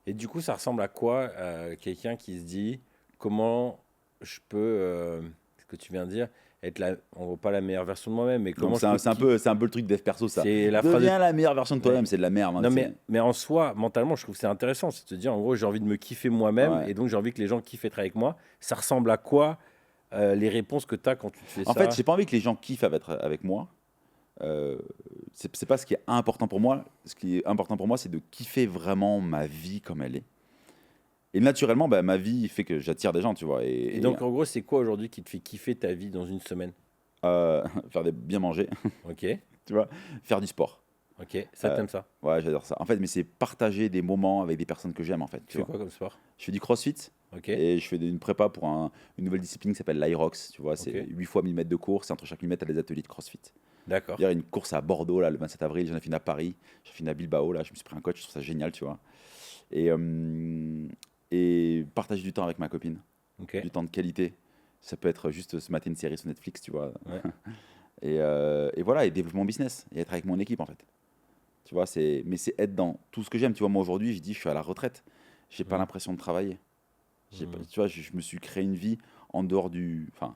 Et du coup, ça ressemble à quoi quelqu'un qui se dit comment je peux, ce que tu viens de dire, être on voit pas la meilleure version de moi-même, mais Donc comment je peux c'est un peu le truc dev perso, ça. c'est la phrase de... Deviens la meilleure version de Ouais. toi-même, c'est de la merde. Hein, Non, mais en soi, mentalement, je trouve que c'est intéressant. C'est de te dire, en gros, j'ai envie de me kiffer moi-même ouais. et donc j'ai envie que les gens kiffent être avec moi. Ça ressemble à quoi les réponses que tu as quand tu te fais En ça? fait, j'ai pas envie que les gens kiffent avec moi. Euh, c'est pas ce qui est important pour moi. Ce qui est important pour moi, c'est de kiffer vraiment ma vie comme elle est. Et naturellement, bah, ma vie fait que j'attire des gens, tu vois. Et donc, en gros, c'est quoi aujourd'hui qui te fait kiffer ta vie dans une semaine? bien manger, Ok, tu vois, faire du sport. ok, ça Euh, t'aimes ça. ouais, j'adore ça. En fait, mais c'est partager des moments avec des personnes que j'aime, en fait. Tu Tu fais vois. quoi comme sport? Je fais du crossfit Ok, et je fais une prépa pour une nouvelle discipline qui s'appelle l'Irox. Tu vois, c'est ok, 8 fois 1000 mètres de course. Et entre chaque 1000 mètres, tu as des ateliers de crossfit. d'accord. Il y a une course à Bordeaux, là, le 27 avril. J'en ai fait une à Paris. J'en ai fait une à Bilbao. Là, je me suis pris un coach. Je trouve ça génial, tu vois. Et, et partager du temps avec ma copine, Ok, du temps de qualité. Ça peut être juste se mater une série sur Netflix, tu vois. ouais. Et voilà, et développer mon business et être avec mon équipe, en fait. Tu vois, mais c'est être dans tout ce que j'aime. Tu vois, moi aujourd'hui, je dis, je suis à la retraite. J'ai pas Mhm, l'impression de travailler. mhm. Tu vois, je me suis créé une vie en dehors du. Enfin,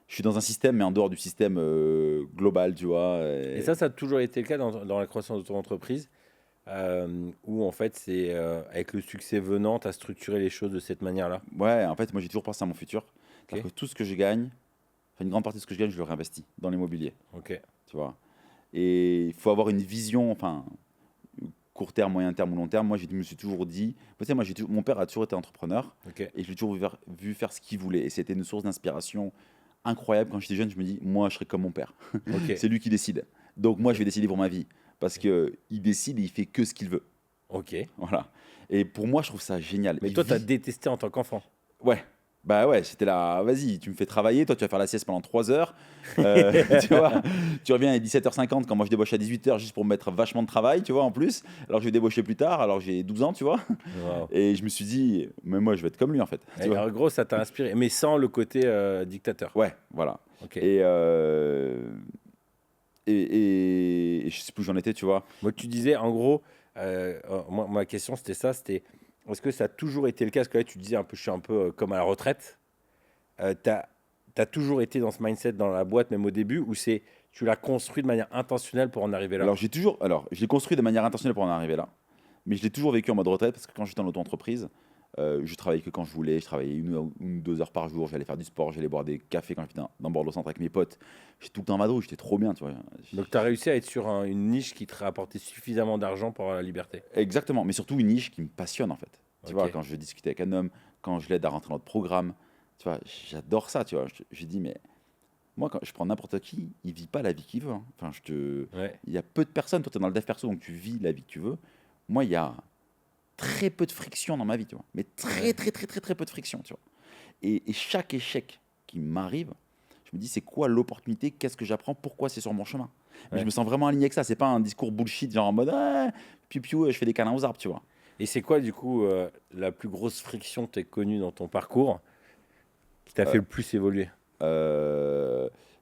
je suis dans un système, mais en dehors du système global, tu vois. Et ça a toujours été le cas dans la croissance de ton entreprise, où en fait, c'est avec le succès venant, tu as structuré les choses de cette manière-là. Ouais, en fait, moi, j'ai toujours pensé à mon futur. C'est-à-dire Ok, que tout ce que je gagne, enfin, une grande partie de ce que je gagne, je le réinvestis dans l'immobilier, ok, tu vois. Et il faut avoir une vision, enfin, court terme, moyen terme ou long terme. Moi, je me suis toujours dit, tu sais, mon père a toujours été entrepreneur ok. et je l'ai toujours vu faire ce qu'il voulait. Et c'était une source d'inspiration incroyable. Quand j'étais jeune, je me dis, moi, je serais comme mon père. Ok, C'est lui qui décide. Donc, moi, ok, je vais décider pour ma vie. Parce ok, que il décide et il fait que ce qu'il veut. ok. Voilà. Et pour moi, je trouve ça génial. Mais Il toi, tu as vit. détesté en tant qu'enfant. Ouais. Bah ouais, c'était là, vas-y, tu me fais travailler, toi tu vas faire la sieste pendant 3 heures, tu vois, tu reviens à 17h50 quand moi je débauche à 18h juste pour me mettre vachement de travail, tu vois, en plus, alors que je vais débaucher plus tard, alors que j'ai 12 ans, tu vois, Wow. et je me suis dit, mais moi je vais être comme lui en fait, tu Et vois. en gros, ça t'a inspiré, mais sans le côté dictateur. Ouais, voilà. Ok. Et, euh, et je sais plus où j'en étais, tu vois. Moi, tu disais, en gros, moi, ma question, c'était ça, c'était, est-ce que ça a toujours été le cas? Parce que là, tu disais un peu, je suis un peu comme à la retraite. T'as toujours été dans ce mindset dans la boîte, même au début, ou c'est, tu l'as construit de manière intentionnelle pour en arriver là? Alors je l'ai construit de manière intentionnelle pour en arriver là, mais je l'ai toujours vécu en mode retraite parce que quand j'étais en auto-entreprise, je travaillais que quand je voulais, je travaillais 1 ou 2 heures par jour, j'allais faire du sport, j'allais boire des cafés quand j'étais dans Bordeaux Centre avec mes potes. J'étais tout le temps en vadrouille, j'étais trop bien, tu vois. Donc, tu as réussi à être sur une niche qui te rapportait suffisamment d'argent pour avoir la liberté. Exactement, mais surtout une niche qui me passionne en fait. Tu vois, Ok. quand je discute avec un homme, quand je l'aide à rentrer dans notre programme, tu vois, j'adore ça, tu vois. Je dis, mais moi, quand je prends n'importe qui, il vit pas la vie qu'il veut. Hein. Enfin, Ouais. il y a peu de personnes, toi tu es dans le dev perso, donc tu vis la vie que tu veux. Moi, il y a très peu de friction dans ma vie, tu vois. Mais Ouais. très peu de friction, tu vois. Et chaque échec qui m'arrive, je me dis, c'est quoi l'opportunité? Qu'est-ce que j'apprends? Pourquoi c'est sur mon chemin? Mais je Ouais. me sens vraiment aligné avec ça. C'est pas un discours bullshit, genre en mode, ah, piou piou, je fais des câlins aux arbres, tu vois. Et c'est quoi, du coup, la plus grosse friction que tu as connue dans ton parcours qui t'a Euh, fait le plus évoluer?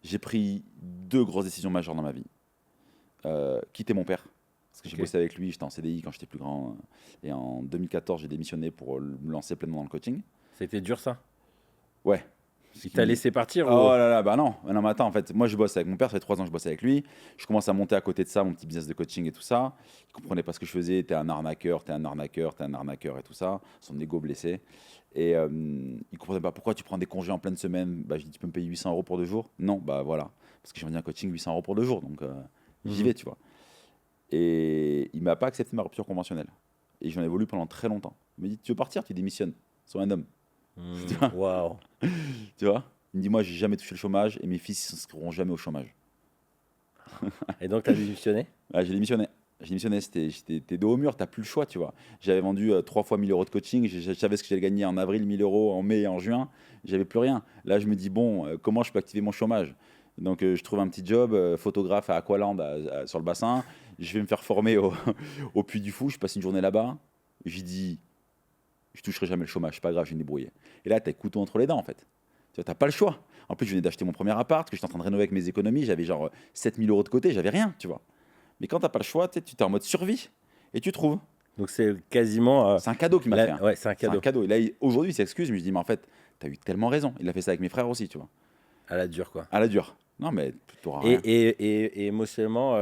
j'ai pris 2 grosses décisions majeures dans ma vie. Quitter mon père, Parce que j'ai Ok. bossé avec lui, j'étais en CDI quand j'étais plus grand. Et en 2014, j'ai démissionné pour me lancer pleinement dans le coaching. C'était dur ça. Ouais. Il t'a laissé partir Oh ou... là là, bah non. Mais attends, en fait, moi je bosse avec mon père, ça fait 3 ans que je bosse avec lui. Je commence à monter à côté de ça, mon petit business de coaching et tout ça. Il comprenait pas ce que je faisais, t'es un arnaqueur, t'es un arnaqueur, t'es un arnaqueur et tout ça. Son ego blessé. Et il comprenait pas pourquoi tu prends des congés en pleine semaine. Bah je dis, tu peux me payer 800 € pour 2 jours? Non, bah voilà. Parce que j'ai vendu un coaching 800 € pour 2 jours, donc j'y Mhm. vais, tu vois. Et il m'a pas accepté ma rupture conventionnelle. Et j'en ai voulu pendant très longtemps. Il m'a dit, tu veux partir, tu démissionnes. Sois un homme. Tu vois. Waouh. Tu vois. Il me dit, moi, j'ai jamais touché le chômage et mes fils ne s'inscriront jamais au chômage. Et donc, t'as démissionné? Ah, j'ai démissionné. J'ai démissionné, t'es dos au mur, t'as plus le choix, tu vois. J'avais vendu 3 fois 1000 € de coaching, je savais ce que j'allais gagner en avril, 1000 €, en mai et en juin, j'avais plus rien. Là, je me dis, bon, comment je peux activer mon chômage? Donc, je trouve un petit job, photographe à Aqualand sur le bassin. Je vais me faire former au Puy du Fou, je passe une journée là-bas. J'ai dit, je toucherai jamais le chômage, c'est pas grave, je vais me débrouiller. Et là, t'as le couteau entre les dents, en fait. Tu vois, t'as pas le choix. En plus, je venais d'acheter mon premier appart, que j'étais en train de rénover avec mes économies, j'avais genre 7000 € de côté, j'avais rien, tu vois. Mais quand t'as pas le choix, tu sais, tu t'es en mode survie et tu trouves. Donc, c'est quasiment... C'est un cadeau qu'il m'a fait. Hein. Ouais, c'est un C'est un cadeau. cadeau. Et là, aujourd'hui, il s'excuse, mais je dis, mais en fait, t'as eu tellement raison. Il a fait ça avec mes frères aussi, tu vois. À la dure, quoi. À la dure. Non, mais t'auras Et, rien. et émotionnellement,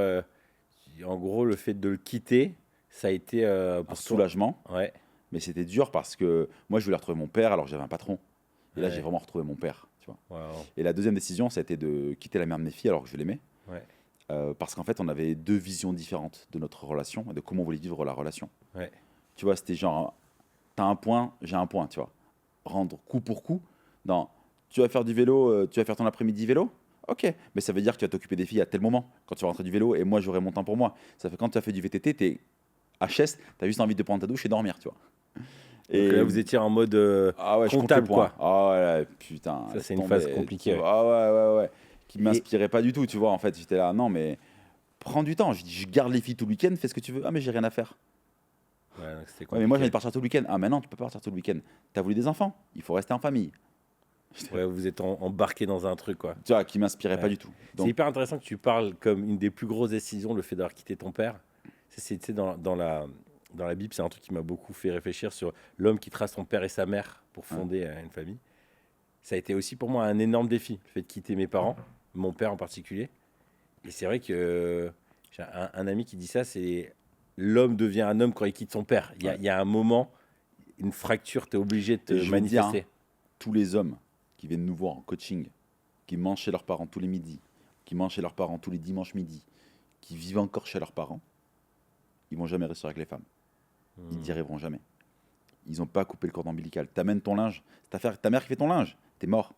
en gros, le fait de le quitter, ça a été Un pour toi. soulagement, Ouais. mais c'était dur parce que moi, je voulais retrouver mon père alors que j'avais un patron. Et là, Ouais. j'ai vraiment retrouvé mon père, tu vois. Waouh. Et la deuxième décision, ça a été de quitter la mère de mes filles alors que je l'aimais. Ouais. Parce qu'en fait, on avait deux visions différentes de notre relation et de comment on voulait vivre la relation. Ouais. Tu vois, c'était genre, t'as un point, j'ai un point, tu vois. Rendre coup pour coup. Non, tu vas faire du vélo, tu vas faire ton après-midi vélo. Ok, mais ça veut dire que tu vas t'occuper des filles à tel moment, quand tu vas rentrer du vélo, et moi j'aurai mon temps pour moi. Ça fait quand tu as fait du VTT, t'es HS, t'as juste envie de prendre ta douche et dormir, tu vois. Donc là, vous étiez en mode ah ouais, je compte les comptable, points. quoi. Ah ouais, putain. Ça, laisse c'est une tomber, phase compliquée, tu ouais. vois. Ah ouais. Qui Et- m'inspirait pas du tout, tu vois. En fait, j'étais là, non, mais prends du temps. Je dis, je garde les filles tout le week-end, fais ce que tu veux. Ah, mais j'ai rien à faire. Ouais, donc c'était Ouais, mais moi j'ai envie compliqué. de partir tout le week-end. Ah, mais non, tu peux pas partir tout le week-end. T'as voulu des enfants, il faut rester en famille. Ouais, vous êtes embarqué dans un truc, quoi. Tu vois, qui m'inspirait pas Ouais. du tout. C'est Donc, hyper intéressant que tu parles comme une des plus grosses décisions, le fait d'avoir quitté ton père. C'est, tu sais, dans la Bible, c'est un truc qui m'a beaucoup fait réfléchir sur l'homme qui trace son père et sa mère pour fonder une famille. Ça a été aussi pour moi un énorme défi, le fait de quitter mes parents, mon père en particulier. Et c'est vrai que j'ai un ami qui dit ça, c'est l'homme devient un homme quand il quitte son père. Il y a un moment, une fracture, tu es obligé de te Et je veux te dire, manifester. tous les hommes qui viennent nous voir en coaching, qui mangent chez leurs parents tous les midis, qui mangent chez leurs parents tous les dimanches midi, qui vivent encore chez leurs parents, ils vont jamais réussir avec les femmes. Ils n'y arriveront jamais. Ils n'ont pas coupé le cordon ombilical. T'amènes ton linge, c'est ta mère qui fait ton linge, t'es mort.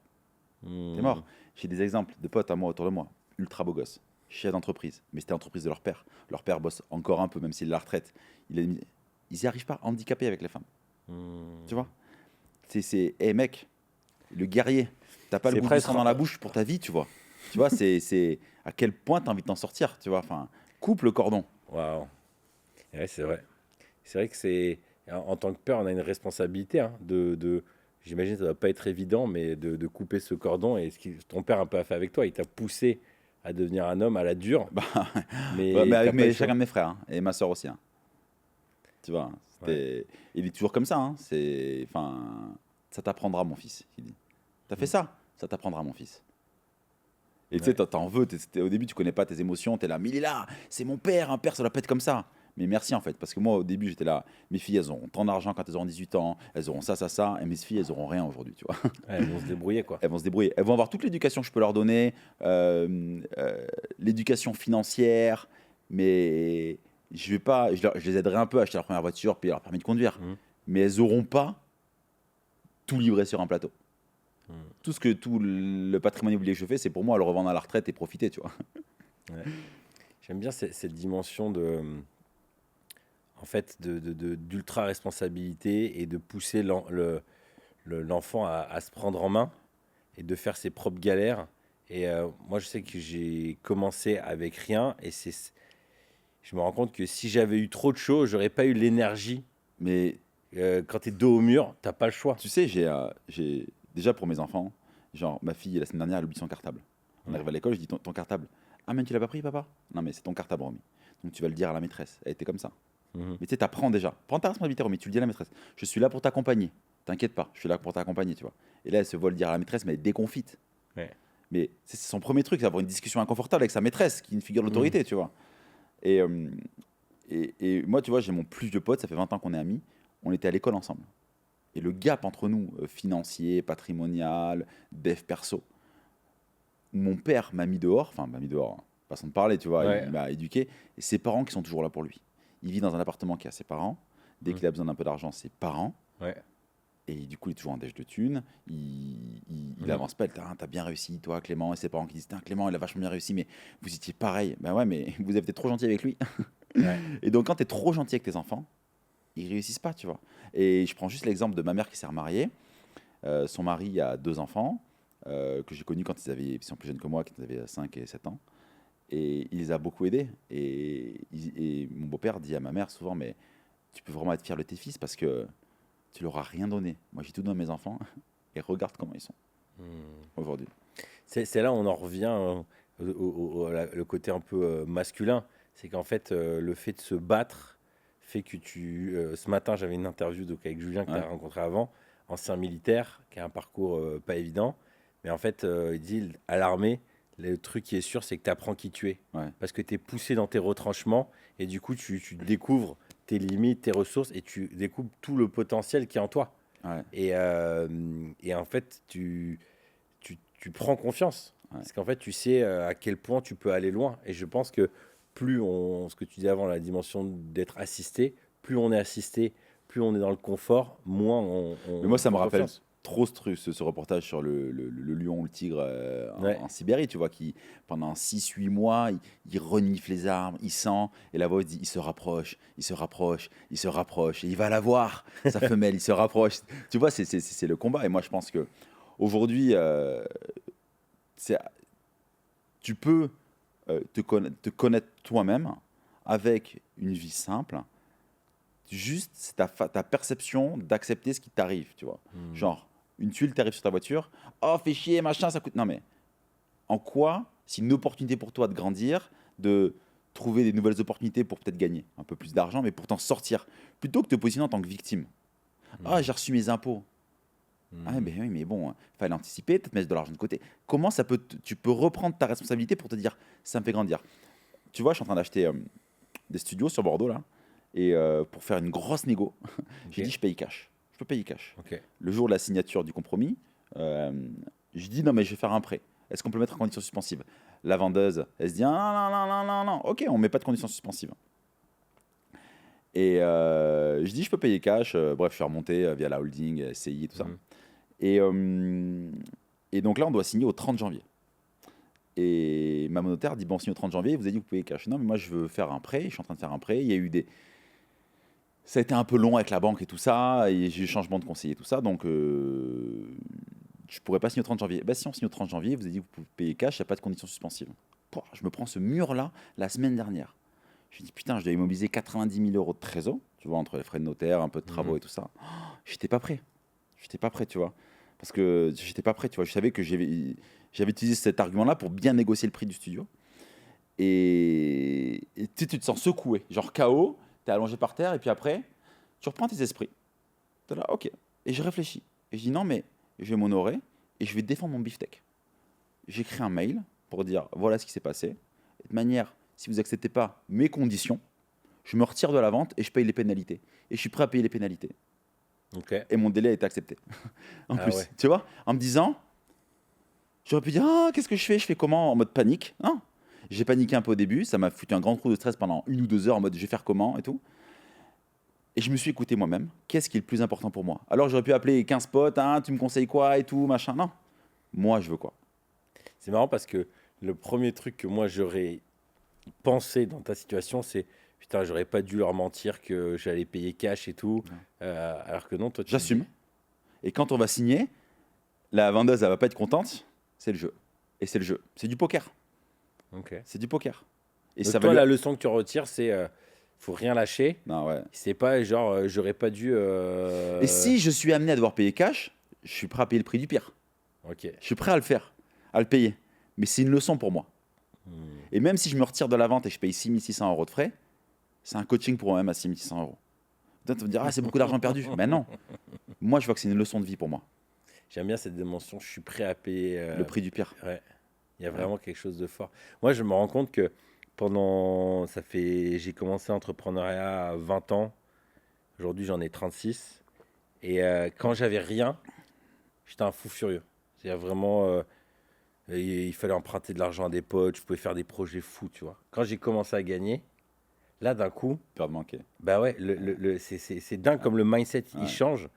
T'es mort. J'ai des exemples de potes à moi autour de moi, ultra beaux gosses, chefs d'entreprise, mais c'était l'entreprise de leur père. Leur père bosse encore un peu, même s'il est à la retraite. Ils n'y arrivent pas, handicapés avec les femmes. Tu vois. Hey mec, le guerrier, t'as pas le C'est goût du presque- sang dans la bouche pour ta vie, tu vois. Tu vois, c'est à quel point t'as envie de t'en sortir, tu vois. Enfin, coupe le cordon. Waouh. Ouais, c'est vrai. C'est vrai que c'est. En tant que père, on a une responsabilité hein, j'imagine que ça ne doit pas être évident, mais de couper ce cordon. Et ce que ton père a un peu fait avec toi, il t'a poussé à devenir un homme à la dure. Bah, Mais, ouais, mais t'as avec pas eu le choix. chacun de mes frères hein, et ma soeur aussi. Hein. Tu vois, il est toujours comme ça. Hein. Enfin, ça t'apprendra, mon fils. Il dit. T'as fait ça t'apprendra, mon fils. Et tu sais, t'en veux. Au début, tu connais pas tes émotions. T'es là, mais il est là. C'est mon père. Un père, ça doit pas être comme ça. Mais merci en fait, parce que moi au début j'étais là, mes filles elles auront tant d'argent quand elles auront 18 ans, elles auront ça, et mes filles elles auront rien aujourd'hui, tu vois. Ouais, ils vont se débrouiller, quoi. Elles vont se débrouiller, elles vont avoir toute l'éducation que je peux leur donner, l'éducation financière, mais je vais pas, je les aiderai un peu à acheter leur première voiture, payer leur permis de conduire, mais elles auront pas tout livré sur un plateau. Tout le patrimoine immobilier que je fais, c'est pour moi le revendre à la retraite et profiter, tu vois. Ouais. J'aime bien cette dimension de, en fait, d'ultra responsabilité et de pousser l'enfant à se prendre en main et de faire ses propres galères. Et moi, je sais que j'ai commencé avec rien et je me rends compte que si j'avais eu trop de choses, j'aurais pas eu l'énergie. Mais Quand tu es dos au mur, t'as pas le choix. tu sais, j'ai déjà pour mes enfants, genre ma fille la semaine dernière elle oublie son cartable. On arrive à l'école, je dis ton cartable. Ah mais tu l'as pas pris papa? Non mais c'est ton cartable Romy. Donc tu vas le dire à la maîtresse. Elle était comme ça. Mhm. Mais tu sais, t'apprends déjà. Prends ta responsabilité, mais tu le dis à la maîtresse. Je suis là pour t'accompagner. T'inquiète pas, je suis là pour t'accompagner, tu vois. Et là, elle se voit le dire à la maîtresse, mais elle est déconfite. Ouais. Mais c'est son premier truc, c'est avoir une discussion inconfortable avec sa maîtresse, qui est une figure d'autorité, tu vois. Et, et moi, tu vois, j'ai mon plus vieux pote, ça fait 20 ans qu'on est amis. On était à l'école ensemble. Et le gap entre nous, financier, patrimonial, dev perso, mon père m'a mis dehors, enfin m'a mis dehors, façon de parler, tu vois, Ouais. il m'a éduqué, et ses parents qui sont toujours là pour lui. Il vit dans un appartement qui a ses parents, dès qu'il a besoin d'un peu d'argent, ses parents, Ouais. et du coup il est toujours en déj de thunes, il avance pas, t'as bien réussi, toi Clément, et ses parents qui disent, Clément il a vachement bien réussi, mais vous étiez pareil, ben ouais, mais vous avez été trop gentil avec lui. Ouais. Et donc quand tu es trop gentil avec tes enfants, ils réussissent pas, tu vois. Et je prends juste l'exemple de ma mère qui s'est remariée. Son mari a 2 enfants que j'ai connus quand ils sont plus jeunes que moi, quand ils avaient 5 et 7 ans. Et il les a beaucoup aidés. Et mon beau-père dit à ma mère souvent, mais tu peux vraiment être fier de tes fils parce que tu leur as rien donné. Moi, j'ai tout donné à mes enfants et regarde comment ils sont aujourd'hui. C'est là où on en revient le côté un peu masculin. C'est qu'en fait, le fait de se battre fait que ce matin, j'avais une interview donc, avec Julien que tu Ouais. as rencontré avant, ancien militaire, qui a un parcours pas évident. Mais en fait, il dit à l'armée, le truc qui est sûr, c'est que tu apprends qui tu es. Ouais. Parce que tu es poussé dans tes retranchements et du coup, tu découvres tes limites, tes ressources et tu découvres tout le potentiel qui est en toi. Ouais. Et en fait, tu prends confiance. Ouais. Parce qu'en fait, tu sais à quel point tu peux aller loin. Et je pense que ce que tu disais avant, la dimension d'être assisté, plus on est assisté, plus on est dans le confort, moins Mais moi, ça me prend rappelle confiance. trop ce reportage sur le lion ou le tigre Ouais. en Sibérie, tu vois, qui pendant 6 8 mois, il renifle les arbres, il sent, et la voix dit, il se rapproche, il se rapproche, il se rapproche, et il va la voir, sa femelle, il se rapproche. Tu vois, c'est le combat. Et moi, je pense que aujourd'hui, c'est- tu peux te connaître toi-même avec une vie simple. Juste, c'est ta perception d'accepter ce qui t'arrive, tu vois. Genre, une tuile t'arrive sur ta voiture. Oh, fais chier, machin, ça coûte. Non, mais en quoi c'est une opportunité pour toi de grandir, de trouver des nouvelles opportunités pour peut-être gagner un peu plus d'argent, mais pour t'en sortir, plutôt que de te positionner en tant que victime. Ah, j'ai reçu mes impôts. Ah, mais oui, mais bon, fallait anticiper, peut-être mettre de l'argent de côté. Comment ça peut, tu peux reprendre ta responsabilité pour te dire, ça me fait grandir. Tu vois, je suis en train d'acheter des studios sur Bordeaux, là, et pour faire une grosse négo, j'ai dit, je paye cash. Je peux payer cash. Ok. Le jour de la signature du compromis, je dis, non, mais je vais faire un prêt. Est-ce qu'on peut le mettre en condition suspensive? La vendeuse, elle se dit, ah, non, non, non, non, non, ok, on ne met pas de condition suspensive. Et je dis, je peux payer cash. Bref, je suis remonté via la holding, SCI et tout ça. Et donc là, on doit signer au 30 janvier. Et ma notaire dit, bon, on signe au 30 janvier, vous avez dit que vous payez cash. Non, mais moi, je veux faire un prêt, je suis en train de faire un prêt. Il y a eu ça a été un peu long avec la banque et tout ça, et j'ai eu changement de conseiller et tout ça, donc je pourrais pas signer au 30 janvier. Bah si on signe au 30 janvier, vous avez dit que vous pouvez payer cash, il n'y a pas de condition suspensive. Pouah, je me prends ce mur-là la semaine dernière. Je me dis, putain, je dois immobiliser 90 000 euros de trésor, tu vois, entre les frais de notaire, un peu de travaux et tout ça. Oh, j'étais pas prêt. J'étais pas prêt, tu vois. Parce que j'étais pas prêt, tu vois. Je savais que j'avais utilisé cet argument-là pour bien négocier le prix du studio. Et tu sais, tu te sens secoué, genre KO, t'es allongé par terre, et puis après, tu reprends tes esprits. T'es là, ok. Et je réfléchis. Et je dis, non, mais je vais m'honorer et je vais défendre mon beefsteak. J'écris un mail pour dire, voilà ce qui s'est passé. Et de manière, si vous n'acceptez pas mes conditions, je me retire de la vente et je paye les pénalités. Et je suis prêt à payer les pénalités. Ok. Et mon délai a été accepté. En Ah plus, ouais. tu vois, en me disant, j'aurais pu dire, ah, qu'est-ce que je fais comment en mode panique. Non, j'ai paniqué un peu au début, ça m'a foutu un grand trou de stress pendant 1 ou 2 heures en mode, je vais faire comment et tout. Et je me suis écouté moi-même, qu'est-ce qui est le plus important pour moi. Alors j'aurais pu appeler 15 potes, hein, tu me conseilles quoi et tout, machin. Non, moi je veux quoi. C'est marrant parce que le premier truc que moi j'aurais pensé dans ta situation, c'est putain, j'aurais pas dû leur mentir que j'allais payer cash et tout. Alors que non, toi tu J'assume. dis- Et quand on va signer, la vendeuse, elle va pas être contente, c'est le jeu. Et c'est le jeu. C'est du poker. Ok. C'est du poker. Et Donc ça toi, va la leçon que tu retires, c'est faut rien lâcher. Non, ouais. C'est pas genre j'aurais pas dû. Et si je suis amené à devoir payer cash, je suis prêt à payer le prix du pire. Ok. Je suis prêt à le faire, à le payer. Mais c'est une leçon pour moi. Et même si je me retire de la vente et que je paye 6 600 € de frais, c'est un coaching pour moi-même à 6 600 €. Toi, tu vas me dire, ah, c'est beaucoup d'argent perdu. Mais non. Moi, je vois que c'est une leçon de vie pour moi. J'aime bien cette dimension, je suis prêt à payer. Le prix du pire. Ouais, il y a Ouais. vraiment quelque chose de fort. Moi, je me rends compte que j'ai commencé l'entrepreneuriat à 20 ans. Aujourd'hui, j'en ai 36. Et quand j'avais rien, j'étais un fou furieux. C'est-à-dire vraiment, il fallait emprunter de l'argent à des potes, je pouvais faire des projets fous, tu vois. Quand j'ai commencé à gagner, là, d'un coup, Peur de manquer. bah ouais, c'est dingue comme le mindset, il Ouais. change.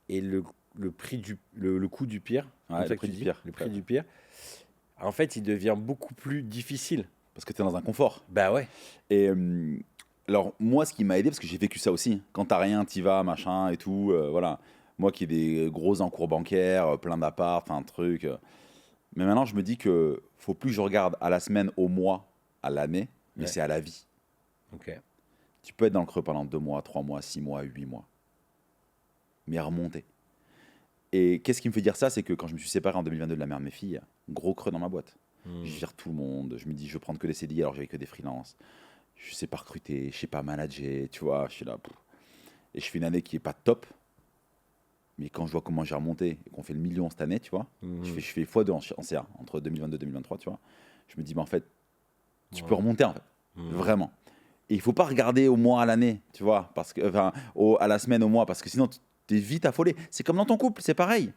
Et le prix le coût du pire, Ouais, comme le ça que prix tu du dis, pire. le prix du pire, en fait, il devient beaucoup plus difficile. Parce que tu es dans un confort. Bah ouais. Et alors, moi, ce qui m'a aidé, parce que j'ai vécu ça aussi, quand t'as rien, t'y vas, machin et tout, voilà. Moi qui ai des gros encours bancaires, plein d'appart, un truc. Mais maintenant, je me dis que faut plus que je regarde à la semaine, au mois, à l'année, mais Ouais. c'est à la vie. Ok. Tu peux être dans le creux pendant 2 mois, 3 mois, 6 mois, 8 mois. Mais à remonter. Et qu'est-ce qui me fait dire ça? C'est que quand je me suis séparé en 2022 de la mère de mes filles, gros creux dans ma boîte. Je vire tout le monde. Je me dis, je vais prendre que des CDI alors j'avais que des freelances. Je sais pas recruter, je sais pas manager, tu vois. Je suis là. Et je fais une année qui est pas top. Mais quand je vois comment j'ai remonté et qu'on fait le million cette année, tu vois, je fais x2 en CA entre 2022 et 2023, tu vois. Je me dis, en fait, tu peux remonter, en fait. Vraiment. Et il faut pas regarder au mois, à l'année, tu vois, parce que, enfin, à la semaine, au mois, parce que sinon, tu es vite affolé. C'est comme dans ton couple, c'est pareil.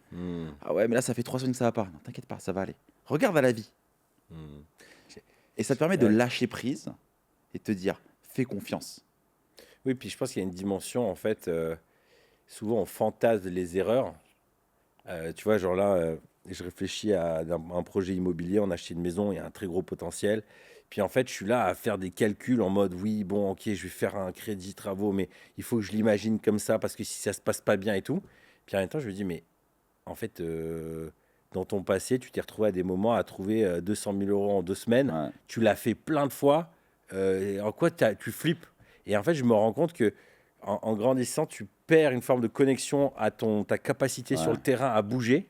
Ah ouais, mais là, ça fait 3 semaines que ça va pas. Non, t'inquiète pas, ça va aller. Regarde à la vie. Et ça te permet de Ouais. lâcher prise et de te dire, fais confiance. Oui, puis je pense qu'il y a une dimension, en fait, souvent on fantasme les erreurs. Tu vois, genre là, je réfléchis à un projet immobilier, on a acheté une maison, il y a un très gros potentiel. Puis en fait, je suis là à faire des calculs en mode, oui, bon, ok, je vais faire un crédit travaux, mais il faut que je l'imagine comme ça parce que si ça se passe pas bien et tout. Puis en même temps, je me dis, mais en fait, dans ton passé, tu t'es retrouvé à des moments à trouver 200 000 € en 2 semaines. Ouais. Tu l'as fait plein de fois. Et en quoi tu flippes? Et en fait, je me rends compte que en grandissant, tu perds une forme de connexion à ta capacité sur Ouais. le terrain à bouger.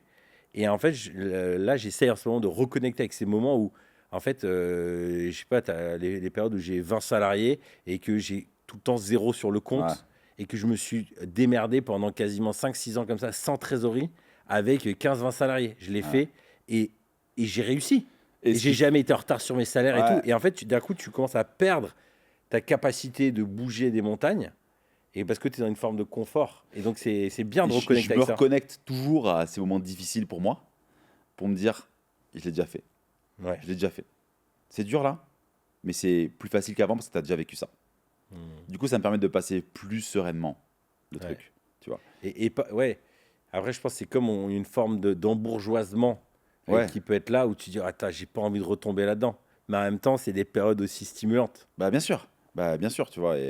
Et en fait, là, j'essaie en ce moment de reconnecter avec ces moments où, en fait, je sais pas, tu as les périodes où j'ai 20 salariés et que j'ai tout le temps zéro sur le compte Ouais. et que je me suis démerdé pendant quasiment 5 6 ans comme ça, sans trésorerie, avec 15 20 salariés. Je l'ai Ouais. fait et j'ai réussi. Et Et ce j'ai qui- jamais été en retard sur mes salaires et Ouais. tout. Et en fait, d'un coup, tu commences à perdre ta capacité de bouger des montagnes. Et parce que tu es dans une forme de confort. Et donc, c'est bien de Et reconnecter je me avec ça. reconnecte toujours à ces moments difficiles pour moi, pour me dire, je l'ai déjà fait. Ouais. Je l'ai déjà fait. C'est dur là, mais c'est plus facile qu'avant parce que tu as déjà vécu ça. Du coup, ça me permet de passer plus sereinement le Ouais. truc. Tu vois. Ouais. Après, je pense que c'est comme une forme d'embourgeoisement Ouais. qui peut être là où tu dis, attends, j'ai pas envie de retomber là-dedans. Mais en même temps, c'est des périodes aussi stimulantes. Bah bien sûr. Bah bien sûr, tu vois. Tu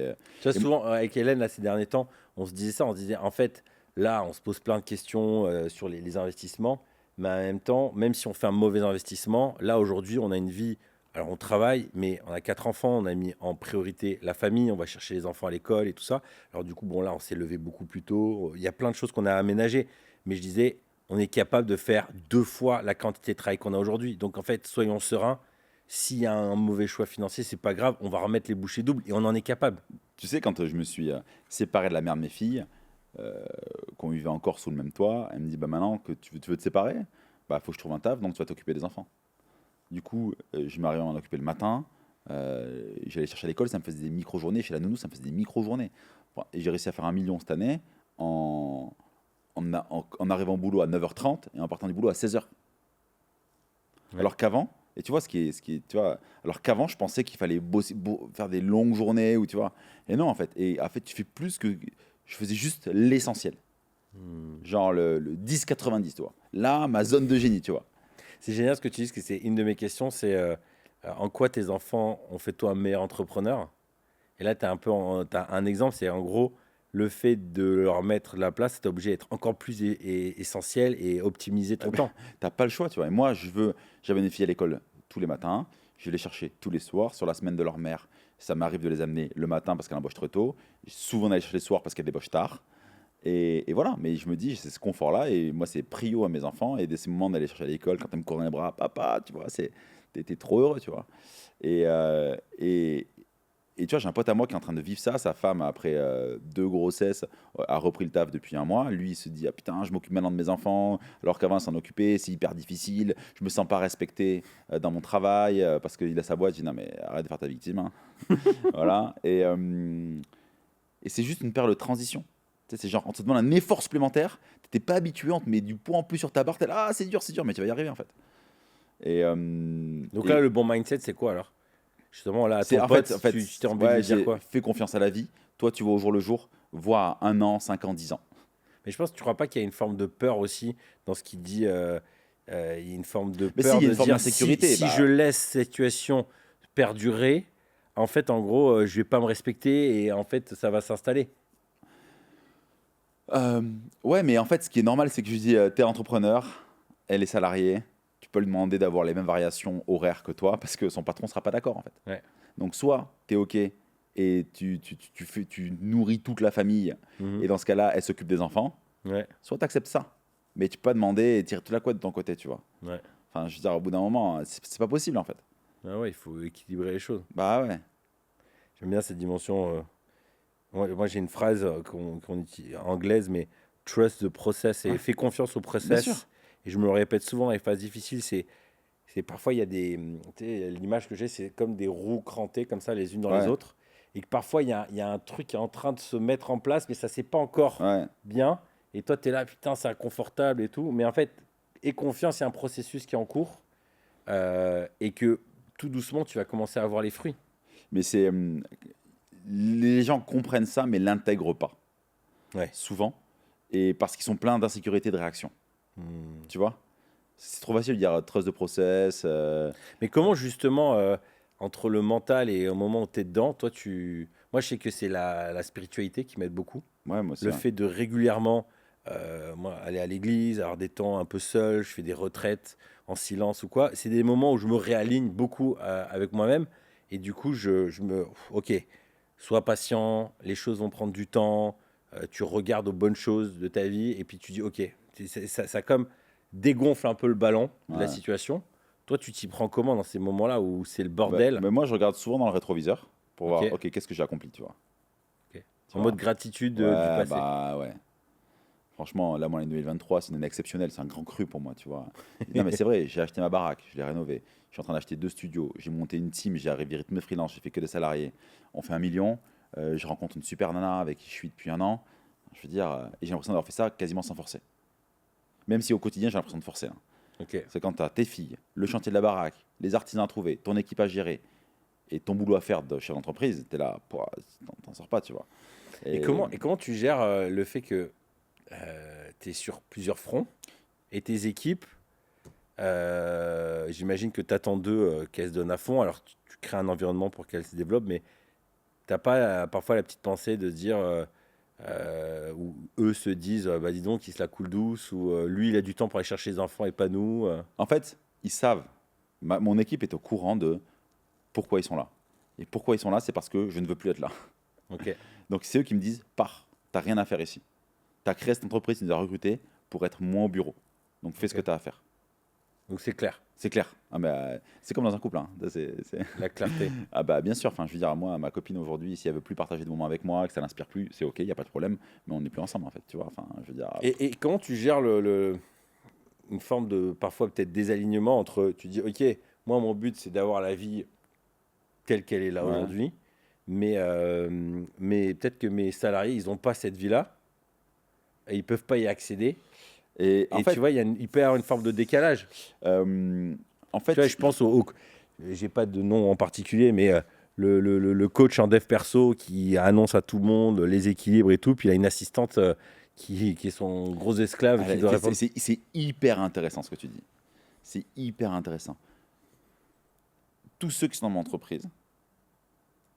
vois, Et- souvent, avec Hélène, là, ces derniers temps, on se disait ça, on se disait, en fait, là, on se pose plein de questions sur les investissements, mais en même temps, même si on fait un mauvais investissement, là, aujourd'hui, on a une vie, alors on travaille, mais on a 4 enfants, on a mis en priorité la famille, on va chercher les enfants à l'école et tout ça. Alors du coup, bon, là, on s'est levé beaucoup plus tôt, il y a plein de choses qu'on a aménagées, mais je disais, on est capable de faire 2 fois la quantité de travail qu'on a aujourd'hui. Donc, en fait, soyons sereins. S'il y a un mauvais choix financier, c'est pas grave, on va remettre les bouchées doubles et on en est capable. Tu sais, quand je me suis séparé de la mère de mes filles, qu'on vivait encore sous le même toit, elle me dit, bah maintenant que tu veux te séparer, bah faut que je trouve un taf, donc tu vas t'occuper des enfants. Du coup, je m'arrivais à m'en occuper le matin, j'allais chercher à l'école, ça me faisait des micro-journées, chez la nounou, ça me faisait des micro-journées. Bon, et j'ai réussi à faire 1 million cette année en arrivant au boulot à 9h30 et en partant du boulot à 16h. Ouais. Alors qu'avant, et tu vois, tu vois, alors qu'avant, je pensais qu'il fallait faire des longues journées, ou tu vois. Et non, en fait. Et en fait, tu fais plus que. Je faisais juste l'essentiel. Genre le 10-90, tu vois. Là, ma zone de génie, tu vois. C'est génial ce que tu dis, parce que c'est une de mes questions, c'est en quoi tes enfants ont fait de toi un meilleur entrepreneur? Et là, tu as t'as un exemple, c'est en gros le fait de leur mettre de la place, tu es obligé d'être encore plus essentiel et optimiser ton temps. T'as pas le choix, tu vois. Et moi, j'avais une fille à l'école tous les matins. Je vais les chercher tous les soirs. Sur la semaine de leur mère, ça m'arrive de les amener le matin parce qu'elle embauche très tôt. Souvent, on allait chercher le soir parce qu'elle débauche tard. Et voilà, mais je me dis, c'est ce confort-là. Et moi, c'est prio à mes enfants. Et de ces moments d'aller chercher à l'école, quand elle me court dans les bras, papa, tu vois, t'es trop heureux, tu vois. Et tu vois, j'ai un pote à moi qui est en train de vivre ça. Sa femme, après 2 grossesses, a repris le taf depuis un mois. Lui, il se dit, ah putain, je m'occupe maintenant de mes enfants, alors qu'avant, il s'en occupait, c'est hyper difficile. Je me sens pas respecté dans mon travail parce qu'il a sa boîte. Je dis, non, mais arrête de faire ta victime, hein. Voilà. Et c'est juste une période de transition. Tu sais, c'est genre, on te demande un effort supplémentaire, t'étais pas habitué, on te met du poids en plus sur ta barre, t'es là, ah, c'est dur, mais tu vas y arriver en fait. Et, Donc et là, le bon mindset, c'est quoi alors? Justement, là, à c'est ton en pote, fait, tu t'es envie de ouais, lui dire quoi? fais confiance à la vie. Toi, tu vas au jour le jour, vois à 1 an, 5 ans, 10 ans. Mais je pense que tu crois pas qu'il y a une forme de peur aussi dans ce qu'il dit. Il y a une forme de Mais si, peur il y a de une forme dire d'insécurité. si je laisse cette situation perdurer, en fait, en gros, je vais pas me respecter et en fait, ça va s'installer. Ouais, mais en fait, ce qui est normal, c'est que je lui dis, t'es entrepreneur, elle est salariée, tu peux lui demander d'avoir les mêmes variations horaires que toi, parce que son patron sera pas d'accord en fait. Ouais. Donc soit tu es OK et tu nourris toute la famille, Mhm. et dans ce cas-là, elle s'occupe des enfants, Ouais. soit tu acceptes ça. Mais tu peux pas demander et tirer toute la couette de ton côté, tu vois. Ouais. Enfin, je veux dire, au bout d'un moment, c'est pas possible en fait. Ah ouais, il faut équilibrer les choses. Bah ouais. J'aime bien cette dimension. Moi, j'ai une phrase qu'on utilise anglaise, mais trust the process et Ouais. fais confiance au Bien sûr. process. Et je me le répète souvent dans les phases difficiles, c'est parfois il y a tu sais, l'image que j'ai, c'est comme des roues crantées comme ça, les unes dans les Ouais. autres. Et que parfois il y a un truc qui est en train de se mettre en place, mais ça c'est pas encore Ouais. bien. Et toi, tu es là, putain, c'est inconfortable et tout. Mais en fait, aie confiance, il y a un processus qui est en cours. Et que tout doucement, tu vas commencer à avoir les fruits. Mais les gens comprennent ça, mais l'intègrent pas. Ouais. Souvent. Et parce qu'ils sont pleins d'insécurité de réaction. Tu vois? C'est trop facile de dire trust the process. Mais comment justement, entre le mental et au moment où tu es dedans, toi, moi, je sais que c'est la spiritualité qui m'aide beaucoup. Ouais, moi aussi. Le Ouais. fait de régulièrement moi, aller à l'église, avoir des temps un peu seul, je fais des retraites en silence ou quoi. C'est des moments où je me réaligne beaucoup avec moi-même. Et du coup, ok, sois patient, les choses vont prendre du temps, tu regardes aux bonnes choses de ta vie et puis tu dis, ok, ça comme dégonfle un peu le ballon de la Ouais. situation. Toi, tu t'y prends comment dans ces moments-là où c'est le Bah, bordel? mais moi, je regarde souvent dans le rétroviseur pour voir, Ok. ok, qu'est-ce que j'ai accompli, tu vois. Ok. Tu En vois. mode gratitude Ouais, du passé. bah ouais. Franchement, là, moi, l'année 2023, c'est une année exceptionnelle, c'est un grand cru pour moi, tu vois. Non, mais c'est vrai, j'ai acheté ma baraque, je l'ai rénovée. Je suis en train d'acheter 2 studios, j'ai monté une team, j'ai arrivé rythme freelance, j'ai fait que des salariés. On fait 1 million, je rencontre une super nana avec qui je suis depuis un an. Je veux dire, et j'ai l'impression d'avoir fait ça quasiment sans forcer. Même si au quotidien, j'ai l'impression de forcer, hein. Ok. C'est quand tu as tes filles, le chantier de la baraque, les artisans à trouver, ton équipe à gérer et ton boulot à faire de chef d'entreprise, tu es là, t'en sors pas, tu vois. Et comment tu gères le fait que tu es sur plusieurs fronts et tes équipes, j'imagine que tu attends d'eux qu'elles se donnent à fond, alors tu crées un environnement pour qu'elles se développent, mais t'as pas parfois la petite pensée de se dire, ou eux se disent, bah dis donc, il se la coule douce, ou lui, il a du temps pour aller chercher les enfants et pas nous. En fait, ils savent, mon équipe est au courant de pourquoi ils sont là. Et pourquoi ils sont là, c'est parce que je ne veux plus être là. Ok. Donc c'est eux qui me disent, pars, t'as rien à faire ici. Tu as créé cette entreprise, tu nous as recrutés pour être moins au bureau. Donc fais ce Ok. que tu as à faire. Donc c'est clair, C'est clair. Ah, mais, c'est comme dans un couple, hein. la clarté. Ah bah bien sûr, enfin, je veux dire, moi, ma copine aujourd'hui, si elle veut plus partager de moments avec moi, que ça l'inspire plus, c'est ok, il n'y a pas de problème, mais on n'est plus ensemble en fait, tu vois. Enfin, je veux dire, Et comment tu gères une forme de parfois peut-être désalignement entre, tu dis, ok, moi mon but c'est d'avoir la vie telle qu'elle est là ouais. aujourd'hui, mais peut-être que mes salariés, ils n'ont pas cette vie-là, et ils peuvent pas y accéder. Et en Et fait, tu vois, il peut y avoir une forme de décalage. en fait, Tu vois, je pense j'ai pas de nom en particulier, mais le coach en dev perso qui annonce à tout le monde les équilibres et tout, puis il a une assistante qui est son gros esclave qui doit répondre. c'est hyper intéressant ce que tu dis. C'est hyper intéressant. Tous ceux qui sont dans mon entreprise,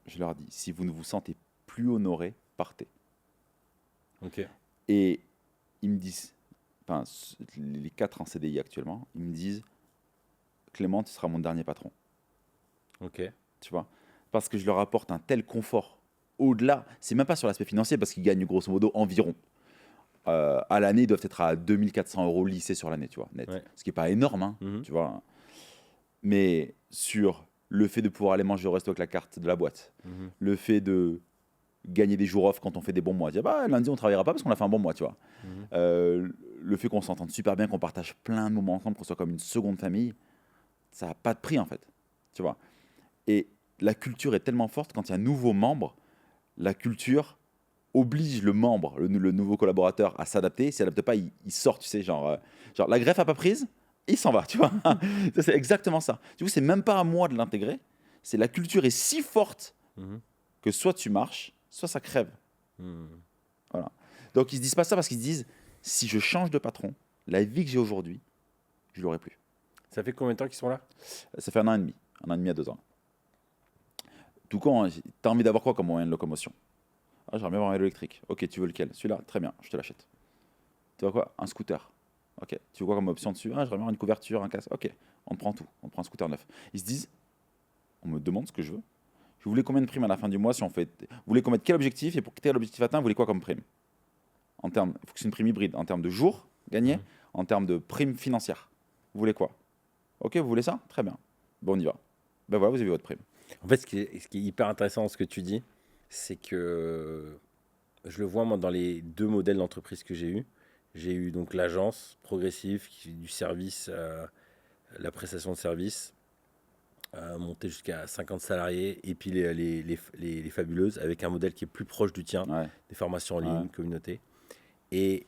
je leur dis, si vous ne vous sentez plus honoré, partez. Ok. Et ils me disent, enfin, les 4 en CDI actuellement, ils me disent, Clément, tu seras mon dernier patron. Ok. Tu vois, parce que je leur apporte un tel confort. Au-delà, c'est même pas sur l'aspect financier, parce qu'ils gagnent grosso modo environ. À l'année, ils doivent être à 2400 € lycée sur l'année, tu vois, net. Ouais. Ce qui n'est pas énorme, hein, Mhm. tu vois. mais sur le fait de pouvoir aller manger au resto avec la carte de la boîte, le fait de gagner des jours off quand on fait des bons mois. Dire, bah, lundi, on travaillera pas parce qu'on a fait un bon mois, tu vois. Le fait qu'on s'entende super bien, qu'on partage plein de moments ensemble, qu'on soit comme une seconde famille, ça n'a pas de prix, en fait. Tu vois. Et la culture est tellement forte, quand il y a un nouveau membre, la culture oblige le membre, le nouveau collaborateur, à s'adapter. S'il ne s'adapte pas, il sort, tu sais, genre la greffe n'a pas prise, il s'en va, tu vois. Ça, c'est exactement ça. Du coup, c'est même pas à moi de l'intégrer. C'est la culture est si forte que soit tu marches, soit ça crève. Voilà. Donc, ils se disent pas ça parce qu'ils se disent, si je change de patron, la vie que j'ai aujourd'hui, je l'aurai plus. Ça fait combien de temps qu'ils sont là? Ça fait 1 an et demi à 2 ans. Tout con, t'as envie d'avoir quoi comme moyen de locomotion? Ah, j'aimerais bien avoir un vélo électrique. Ok, tu veux lequel? Celui-là, très bien, je te l'achète. Tu vois quoi? Un scooter. Ok, tu veux quoi comme option dessus? Ah, j'aimerais bien avoir une couverture, un casque. Ok, on te prend tout, on te prend un scooter neuf. Ils se disent, on me demande ce que je veux. Je voulais combien de primes à la fin du mois si on fait. Vous voulez qu'on mette quel objectif et pour tel objectif atteint, vous voulez quoi comme prime? En termes, il faut que c'est une prime hybride. En termes de jours gagnés, en termes de prime financière. Vous voulez quoi? Ok, vous voulez ça? Très bien. Bon, on y va. Ben voilà, vous avez votre prime. En fait, ce qui est hyper intéressant dans ce que tu dis, c'est que je le vois moi dans les deux modèles d'entreprise que j'ai eu. J'ai eu donc l'agence progressive qui fait du service, la prestation de service, montée jusqu'à 50 salariés, et puis les fabuleuses avec un modèle qui est plus proche du tien, Ouais. des formations en ligne, communauté. Et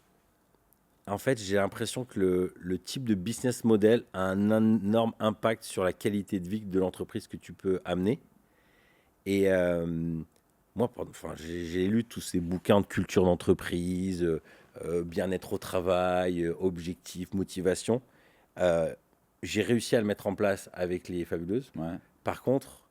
en fait, j'ai l'impression que le type de business model a un énorme impact sur la qualité de vie de l'entreprise que tu peux amener. Et moi, j'ai lu tous ces bouquins de culture d'entreprise, bien-être au travail, objectif, motivation. J'ai réussi à le mettre en place avec les fabuleuses. Ouais. Par contre,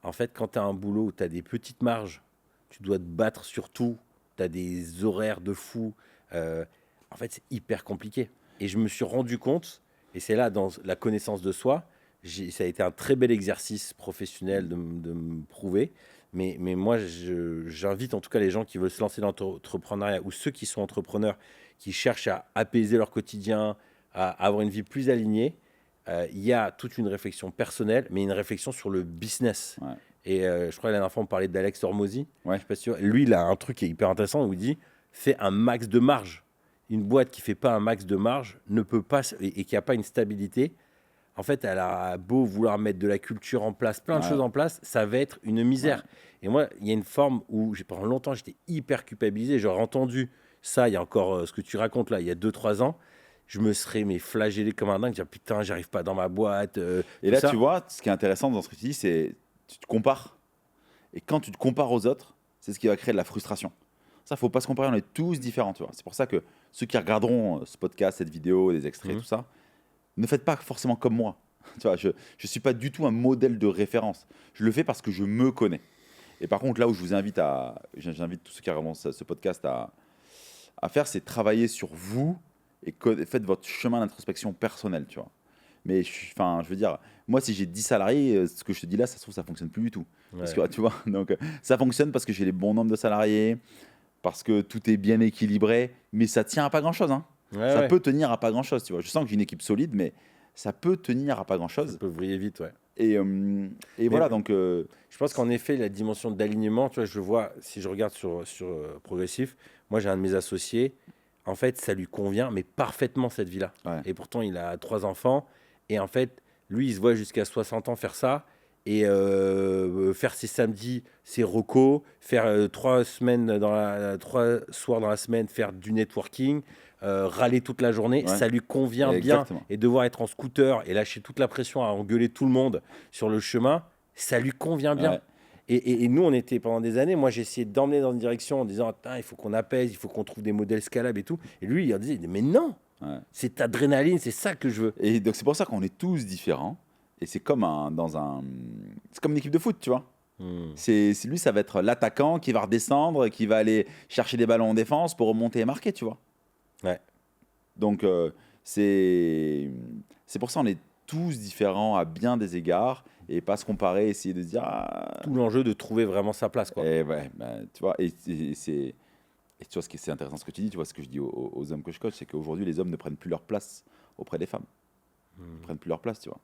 en fait, quand tu as un boulot où tu as des petites marges, tu dois te battre sur tout, tu as des horaires de fou, en fait, c'est hyper compliqué. Et je me suis rendu compte, et c'est là, dans la connaissance de soi, ça a été un très bel exercice professionnel de me prouver. Mais moi, j'invite en tout cas les gens qui veulent se lancer dans l'entrepreneuriat ou ceux qui sont entrepreneurs, qui cherchent à apaiser leur quotidien, à avoir une vie plus alignée. Il y a toute une réflexion personnelle, mais une réflexion sur le business. Ouais. Et je crois que la dernière fois, on parlait d'Alex Hormozy. Ouais. Je sais pas si lui, il a un truc qui est hyper intéressant où il dit fais un max de marge. Une boîte qui fait pas un max de marge ne peut pas, et qui n'a pas une stabilité, en fait, elle a beau vouloir mettre de la culture en place, plein de choses en place, ça va être une misère. Et moi, il y a une forme où, pendant longtemps, j'étais hyper culpabilisé. J'aurais entendu ça, il y a encore ce que tu racontes là, il y a 2-3 ans. Je me serais flagellé comme un dingue, dire putain, j'arrive pas dans ma boîte. Et là, ça. tu vois, ce qui est intéressant dans ce que tu dis, c'est tu te compares. Et quand tu te compares aux autres, c'est ce qui va créer de la frustration. Ça, faut pas se comparer, on est tous différents, tu vois. C'est pour ça que ceux qui regarderont ce podcast, cette vidéo, des extraits, tout ça, ne faites pas forcément comme moi. Tu vois, je suis pas du tout un modèle de référence. Je le fais parce que je me connais. Et par contre, là où je vous invite j'invite tous ceux qui regardent ce podcast à faire, c'est travailler sur vous et faites votre chemin d'introspection personnelle, tu vois. Mais je veux dire, moi, si j'ai 10 salariés, ce que je te dis là, ça se trouve, ça fonctionne plus du tout. Parce que, tu vois, donc ça fonctionne parce que j'ai les bons nombres de salariés, parce que tout est bien équilibré, mais ça tient à pas grand-chose. Hein. Ça peut tenir à pas grand-chose, tu vois. Je sens que j'ai une équipe solide, mais ça peut tenir à pas grand-chose. Ça peut vriller vite, ouais. Et voilà, donc... Je pense qu'en effet, la dimension d'alignement, tu vois, je vois, si je regarde sur Progressif, moi, j'ai un de mes associés, en fait, ça lui convient, mais parfaitement, cette vie-là. Ouais. Et pourtant, il a 3 enfants, et en fait, lui, il se voit jusqu'à 60 ans faire ça, et faire ses samedis, ses recos, faire 3 soirs dans la semaine, faire du networking, râler toute la journée, ça lui convient bien. Et devoir être en scooter et lâcher toute la pression à engueuler tout le monde sur le chemin, ça lui convient bien. Ouais. Et nous, on était pendant des années, moi j'ai essayé d'emmener dans une direction en disant il faut qu'on apaise, il faut qu'on trouve des modèles scalables et tout. Et lui, il disait mais non, c'est adrénaline, c'est ça que je veux. Et donc c'est pour ça qu'on est tous différents. Et c'est comme c'est comme une équipe de foot, tu vois. C'est lui, ça va être l'attaquant qui va redescendre, qui va aller chercher des ballons en défense pour remonter et marquer, tu vois. Ouais. Donc c'est pour ça qu'on est tous différents à bien des égards et pas se comparer, essayer de se dire tout l'enjeu de trouver vraiment sa place, quoi. Et ouais, tu vois, et tu vois ce qui est intéressant ce que tu dis, tu vois ce que je dis aux hommes que je coach, c'est qu'aujourd'hui les hommes ne prennent plus leur place auprès des femmes. Ils prennent plus leur place, tu vois.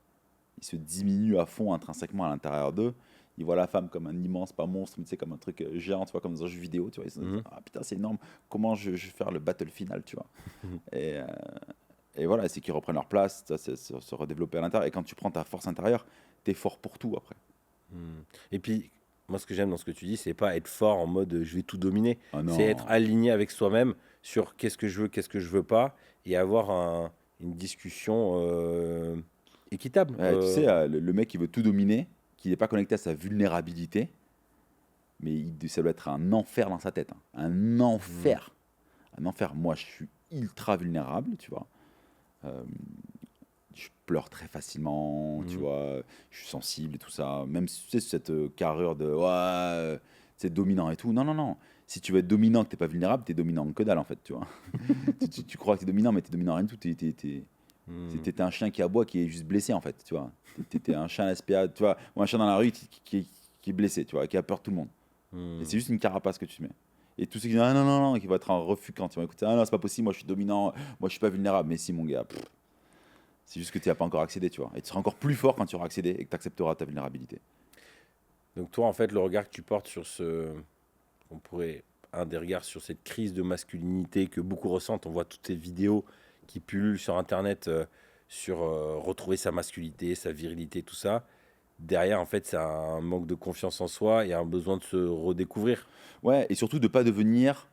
ils se diminuent à fond intrinsèquement à l'intérieur d'eux. Ils voient la femme comme un immense, pas monstre, mais tu sais, comme un truc géant, tu vois, comme dans un jeu vidéo, tu vois. Ils se disent, ah putain, c'est énorme, comment je vais faire le battle final, tu vois. Et, euh, et voilà, c'est qu'ils reprennent leur place, ça, c'est se redévelopper à l'intérieur. Et quand tu prends ta force intérieure, t'es fort pour tout après. Et puis, moi, ce que j'aime dans ce que tu dis, c'est pas être fort en mode je vais tout dominer. Ah C'est être non. aligné avec soi-même sur qu'est-ce que je veux pas, et avoir une discussion équitable. Ouais, tu sais, le mec qui veut tout dominer, qui n'est pas connecté à sa vulnérabilité, mais ça doit être un enfer dans sa tête, hein. Un enfer. Un enfer. Moi, je suis ultra vulnérable, tu vois. Euh, je pleure très facilement, tu vois. Je suis sensible et tout ça. Même si tu sais, cette carrure de ouais, c'est dominant et tout. Non, non, non. Si tu veux être dominant, que t'es pas vulnérable, t'es dominant que dalle en fait, tu vois. Tu crois que t'es dominant, mais t'es dominant rien du tout. T'es un chien qui aboie, qui est juste blessé en fait, tu vois. T'es un chien SPA, tu vois, ou un chien dans la rue qui est blessé, tu vois, qui a peur de tout le monde. Et c'est juste une carapace que tu mets. Et tous ceux qui disent ah non, non, non, qui vont être un refus quand ils vont écouter ah non, c'est pas possible, moi je suis dominant, moi je suis pas vulnérable. Mais si, mon gars, c'est juste que tu n'y as pas encore accédé, tu vois. Et tu seras encore plus fort quand tu auras accédé et que tu accepteras ta vulnérabilité. Donc toi, en fait, le regard que tu portes sur on pourrait, un des regards sur cette crise de masculinité que beaucoup ressentent. On voit toutes ces vidéos qui pullulent sur Internet sur retrouver sa masculinité, sa virilité, tout ça. Derrière, en fait, c'est un manque de confiance en soi et un besoin de se redécouvrir. Ouais, et surtout de pas devenir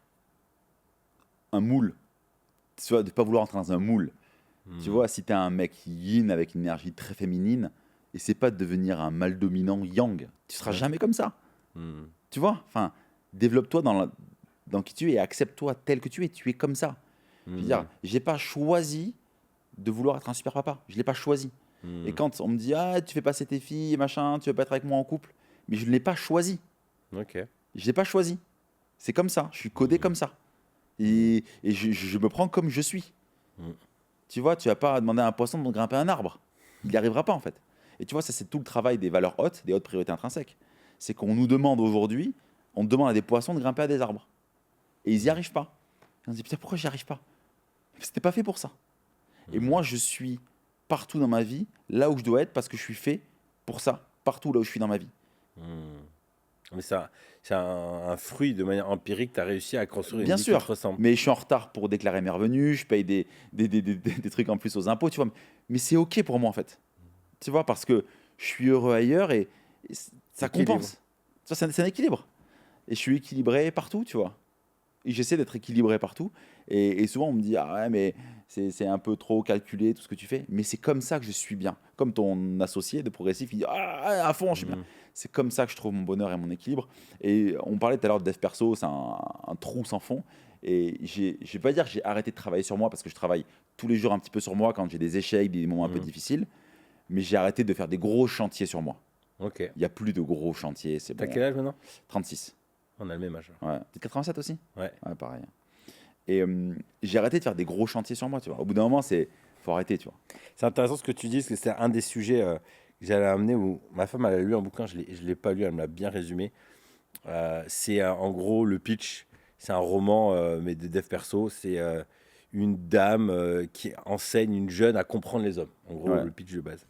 un moule. Tu vois, de pas vouloir entrer dans un moule. Tu vois, si tu es un mec yin avec une énergie très féminine, et c'est pas de devenir un mâle dominant yang. Tu seras Ouais. jamais comme ça. Hmm. Tu vois, enfin, développe-toi dans qui tu es et accepte-toi tel que tu es. Tu es comme ça. Je veux dire, j'ai pas choisi de vouloir être un super papa. Je l'ai pas choisi. Et quand on me dit ah tu fais passer tes filles machin, tu veux pas être avec moi en couple, mais je ne l'ai pas choisi. Ok. Je l'ai pas choisi. C'est comme ça. Je suis codé comme ça. Et je me prends comme je suis. Mm. Tu vois, tu vas pas demander à un poisson de grimper un arbre. Il n'y arrivera pas en fait. Et tu vois, ça c'est tout le travail des valeurs hautes, des hautes priorités intrinsèques. C'est qu'on nous demande aujourd'hui, on demande à des poissons de grimper à des arbres. Et ils n'y arrivent pas. Et on se dit putain pourquoi j'y arrive pas? C'était pas fait pour ça. Et moi je suis partout dans ma vie là où je dois être parce que je suis fait pour ça, partout là où je suis dans ma vie. Mais ça, c'est un fruit de manière empirique. Tu as réussi à construire une Bien vie qui te sûr, ressemble. mais je suis en retard pour déclarer mes revenus, je paye des trucs en plus aux impôts, tu vois. Mais c'est OK pour moi, en fait. Tu vois, parce que je suis heureux ailleurs et ça Équilibre. compense. Ça, c'est un équilibre. Et je suis équilibré partout, tu vois. Et j'essaie d'être équilibré partout. Et souvent, on me dit, ah ouais, mais c'est un peu trop calculé, tout ce que tu fais. Mais c'est comme ça que je suis bien. Comme ton associé de progressif, il dit, ah, à fond, je suis bien. C'est comme ça que je trouve mon bonheur et mon équilibre. Et on parlait tout à l'heure de dev perso, c'est un trou sans fond. Et je vais pas dire que j'ai arrêté de travailler sur moi parce que je travaille tous les jours un petit peu sur moi quand j'ai des échecs, des moments un peu difficiles. Mais j'ai arrêté de faire des gros chantiers sur moi. Ok. Il n'y a plus de gros chantiers, c'est T'as bon. quel âge maintenant? 36. On a le même âge. Ouais. T'es 87 aussi? Ouais. Ouais, pareil. Et j'ai arrêté de faire des gros chantiers sur moi, tu vois. Au bout d'un moment, faut arrêter, tu vois. C'est intéressant ce que tu dis, parce que c'est un des sujets que j'allais amener où ma femme elle a lu un bouquin, je ne l'ai pas lu, elle me l'a bien résumé. C'est en gros le pitch, c'est un roman, mais de dev perso. C'est une dame qui enseigne une jeune à comprendre les hommes. En gros, Ouais. le pitch de base.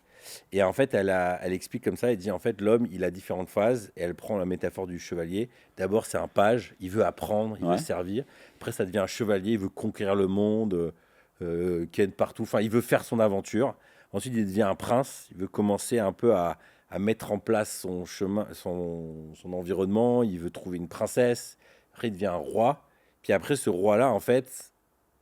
Et en fait, elle explique comme ça, elle dit en fait, l'homme, il a différentes phases, et elle prend la métaphore du chevalier. D'abord, c'est un page, il veut apprendre, il veut Ouais. servir. Après, ça devient un chevalier, il veut conquérir le monde, ken partout, enfin, il veut faire son aventure. Ensuite, il devient un prince, il veut commencer un peu à mettre en place son chemin, son environnement, il veut trouver une princesse. Après, il devient un roi. Puis après, ce roi-là, en fait,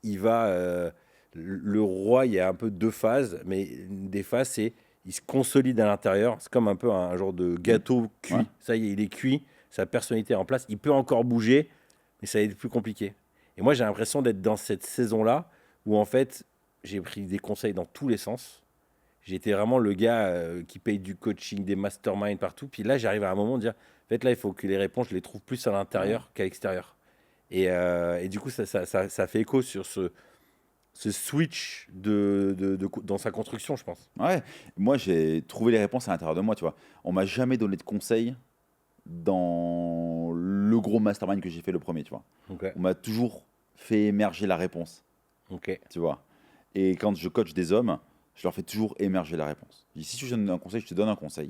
il va... le roi, il y a un peu deux phases, mais une des phases, c'est il se consolide à l'intérieur. C'est comme un peu un genre de gâteau cuit. Ouais. Ça y est, il est cuit, sa personnalité est en place. Il peut encore bouger, mais ça va être plus compliqué. Et moi, j'ai l'impression d'être dans cette saison-là où, en fait, j'ai pris des conseils dans tous les sens. J'étais vraiment le gars qui paye du coaching, des masterminds partout. Puis là, j'arrive à un moment de dire, en fait, là, il faut que les réponses, je les trouve plus à l'intérieur qu'à l'extérieur. Et du coup, ça fait écho sur ce switch dans sa construction, je pense. Ouais. Moi, j'ai trouvé les réponses à l'intérieur de moi, tu vois. On m'a jamais donné de conseils dans le gros mastermind que j'ai fait le premier, tu vois. Ok. On m'a toujours fait émerger la réponse, Ok. tu vois. Et quand je coach des hommes, je leur fais toujours émerger la réponse. Je dis, si je te donne un conseil, je te donne un conseil.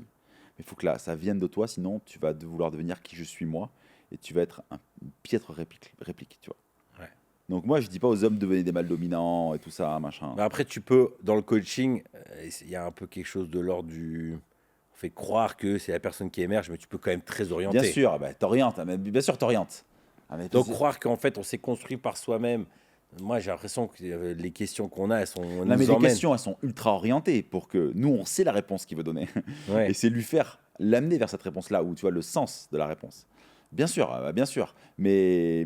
Mais il faut que là, ça vienne de toi, sinon tu vas vouloir devenir qui je suis moi et tu vas être une piètre réplique, tu vois. Ouais. Donc moi, je dis pas aux hommes de devenir des mâles dominants et tout ça, machin. Mais après, tu peux, dans le coaching, il y a un peu quelque chose de l'ordre du. On fait croire que c'est la personne qui émerge, mais tu peux quand même très orienter. Bien sûr, bah, t'orientes, mais bien sûr t'orientes. Ah, mais Donc c'est- croire qu'en fait, on s'est construit par soi-même. Moi, j'ai l'impression que les questions qu'on a, elles sont. Non, mais nous les emmènent. questions, elles sont ultra orientées pour que nous, on sait la réponse qu'il veut donner. Ouais. Et c'est lui faire l'amener vers cette réponse-là, où tu vois le sens de la réponse. Bien sûr, bien sûr. Mais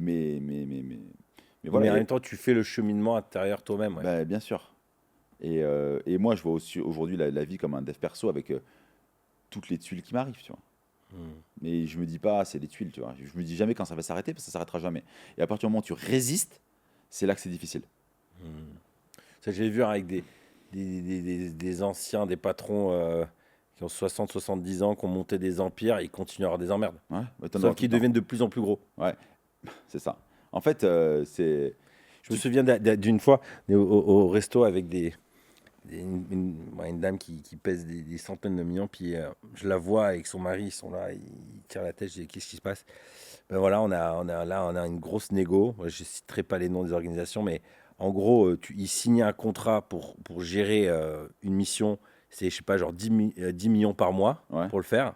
voilà. Mais en même temps, tu fais le cheminement intérieur toi-même. Ouais. Bah, bien sûr. Et moi, je vois aussi aujourd'hui la vie comme un dev perso avec toutes les tuiles qui m'arrivent, tu vois. Hmm. Mais je me dis pas, c'est les tuiles, tu vois. Je me dis jamais quand ça va s'arrêter, parce que ça s'arrêtera jamais. Et à partir du moment où tu résistes, c'est là que c'est difficile. Ça, j'ai vu avec des anciens, des patrons qui ont 60-70 ans, qui ont monté des empires, ils continuent à avoir des emmerdes. Ouais, bah, t'en auras Sauf tout qu'ils le temps. deviennent de plus en plus gros. Ouais, c'est ça. En fait, c'est. Je me souviens d'une fois au resto avec une dame qui pèse des centaines de millions, puis je la vois avec son mari, ils sont là, ils tirent la tête, je dis qu'est-ce qui se passe? Ben voilà, on a une grosse négo, je ne citerai pas les noms des organisations, mais en gros, ils signent un contrat pour gérer une mission, c'est je sais pas, genre 10 millions par mois Ouais. pour le faire,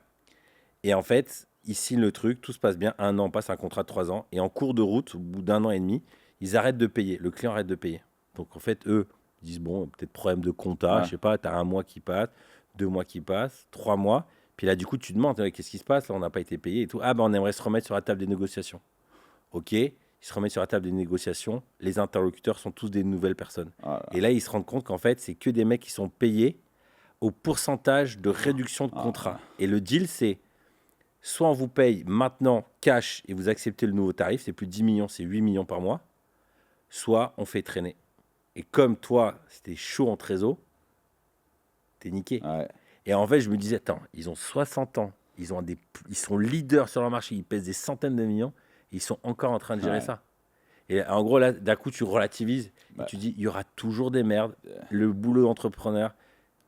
et en fait, ils signent le truc, tout se passe bien, un an passe un contrat de 3 ans, et en cours de route, au bout d'un an et demi, ils arrêtent de payer, le client arrête de payer. Donc en fait, eux, ils disent, bon, peut-être problème de compta, Ouais. je sais pas, tu as un mois qui passe, 2 mois qui passent, 3 mois. Puis là, du coup, tu demandes, qu'est-ce qui se passe? Là, on n'a pas été payé et tout. Ah, ben, on aimerait se remettre sur la table des négociations. Ok, ils se remettent sur la table des négociations. Les interlocuteurs sont tous des nouvelles personnes. Voilà. Et là, ils se rendent compte qu'en fait, c'est que des mecs qui sont payés au pourcentage de réduction de contrat. Et le deal, c'est soit on vous paye maintenant cash et vous acceptez le nouveau tarif, c'est plus 10 millions, c'est 8 millions par mois, soit on fait traîner. Et comme toi, c'était chaud en trésor, t'es niqué. Ouais. Et en fait, je me disais, attends, ils ont 60 ans, ils sont leaders sur leur marché, ils pèsent des centaines de millions, et ils sont encore en train de gérer Ouais. ça. Et en gros, là, d'un coup, tu relativises et Ouais. tu dis, il y aura toujours des merdes. Le boulot d'entrepreneur,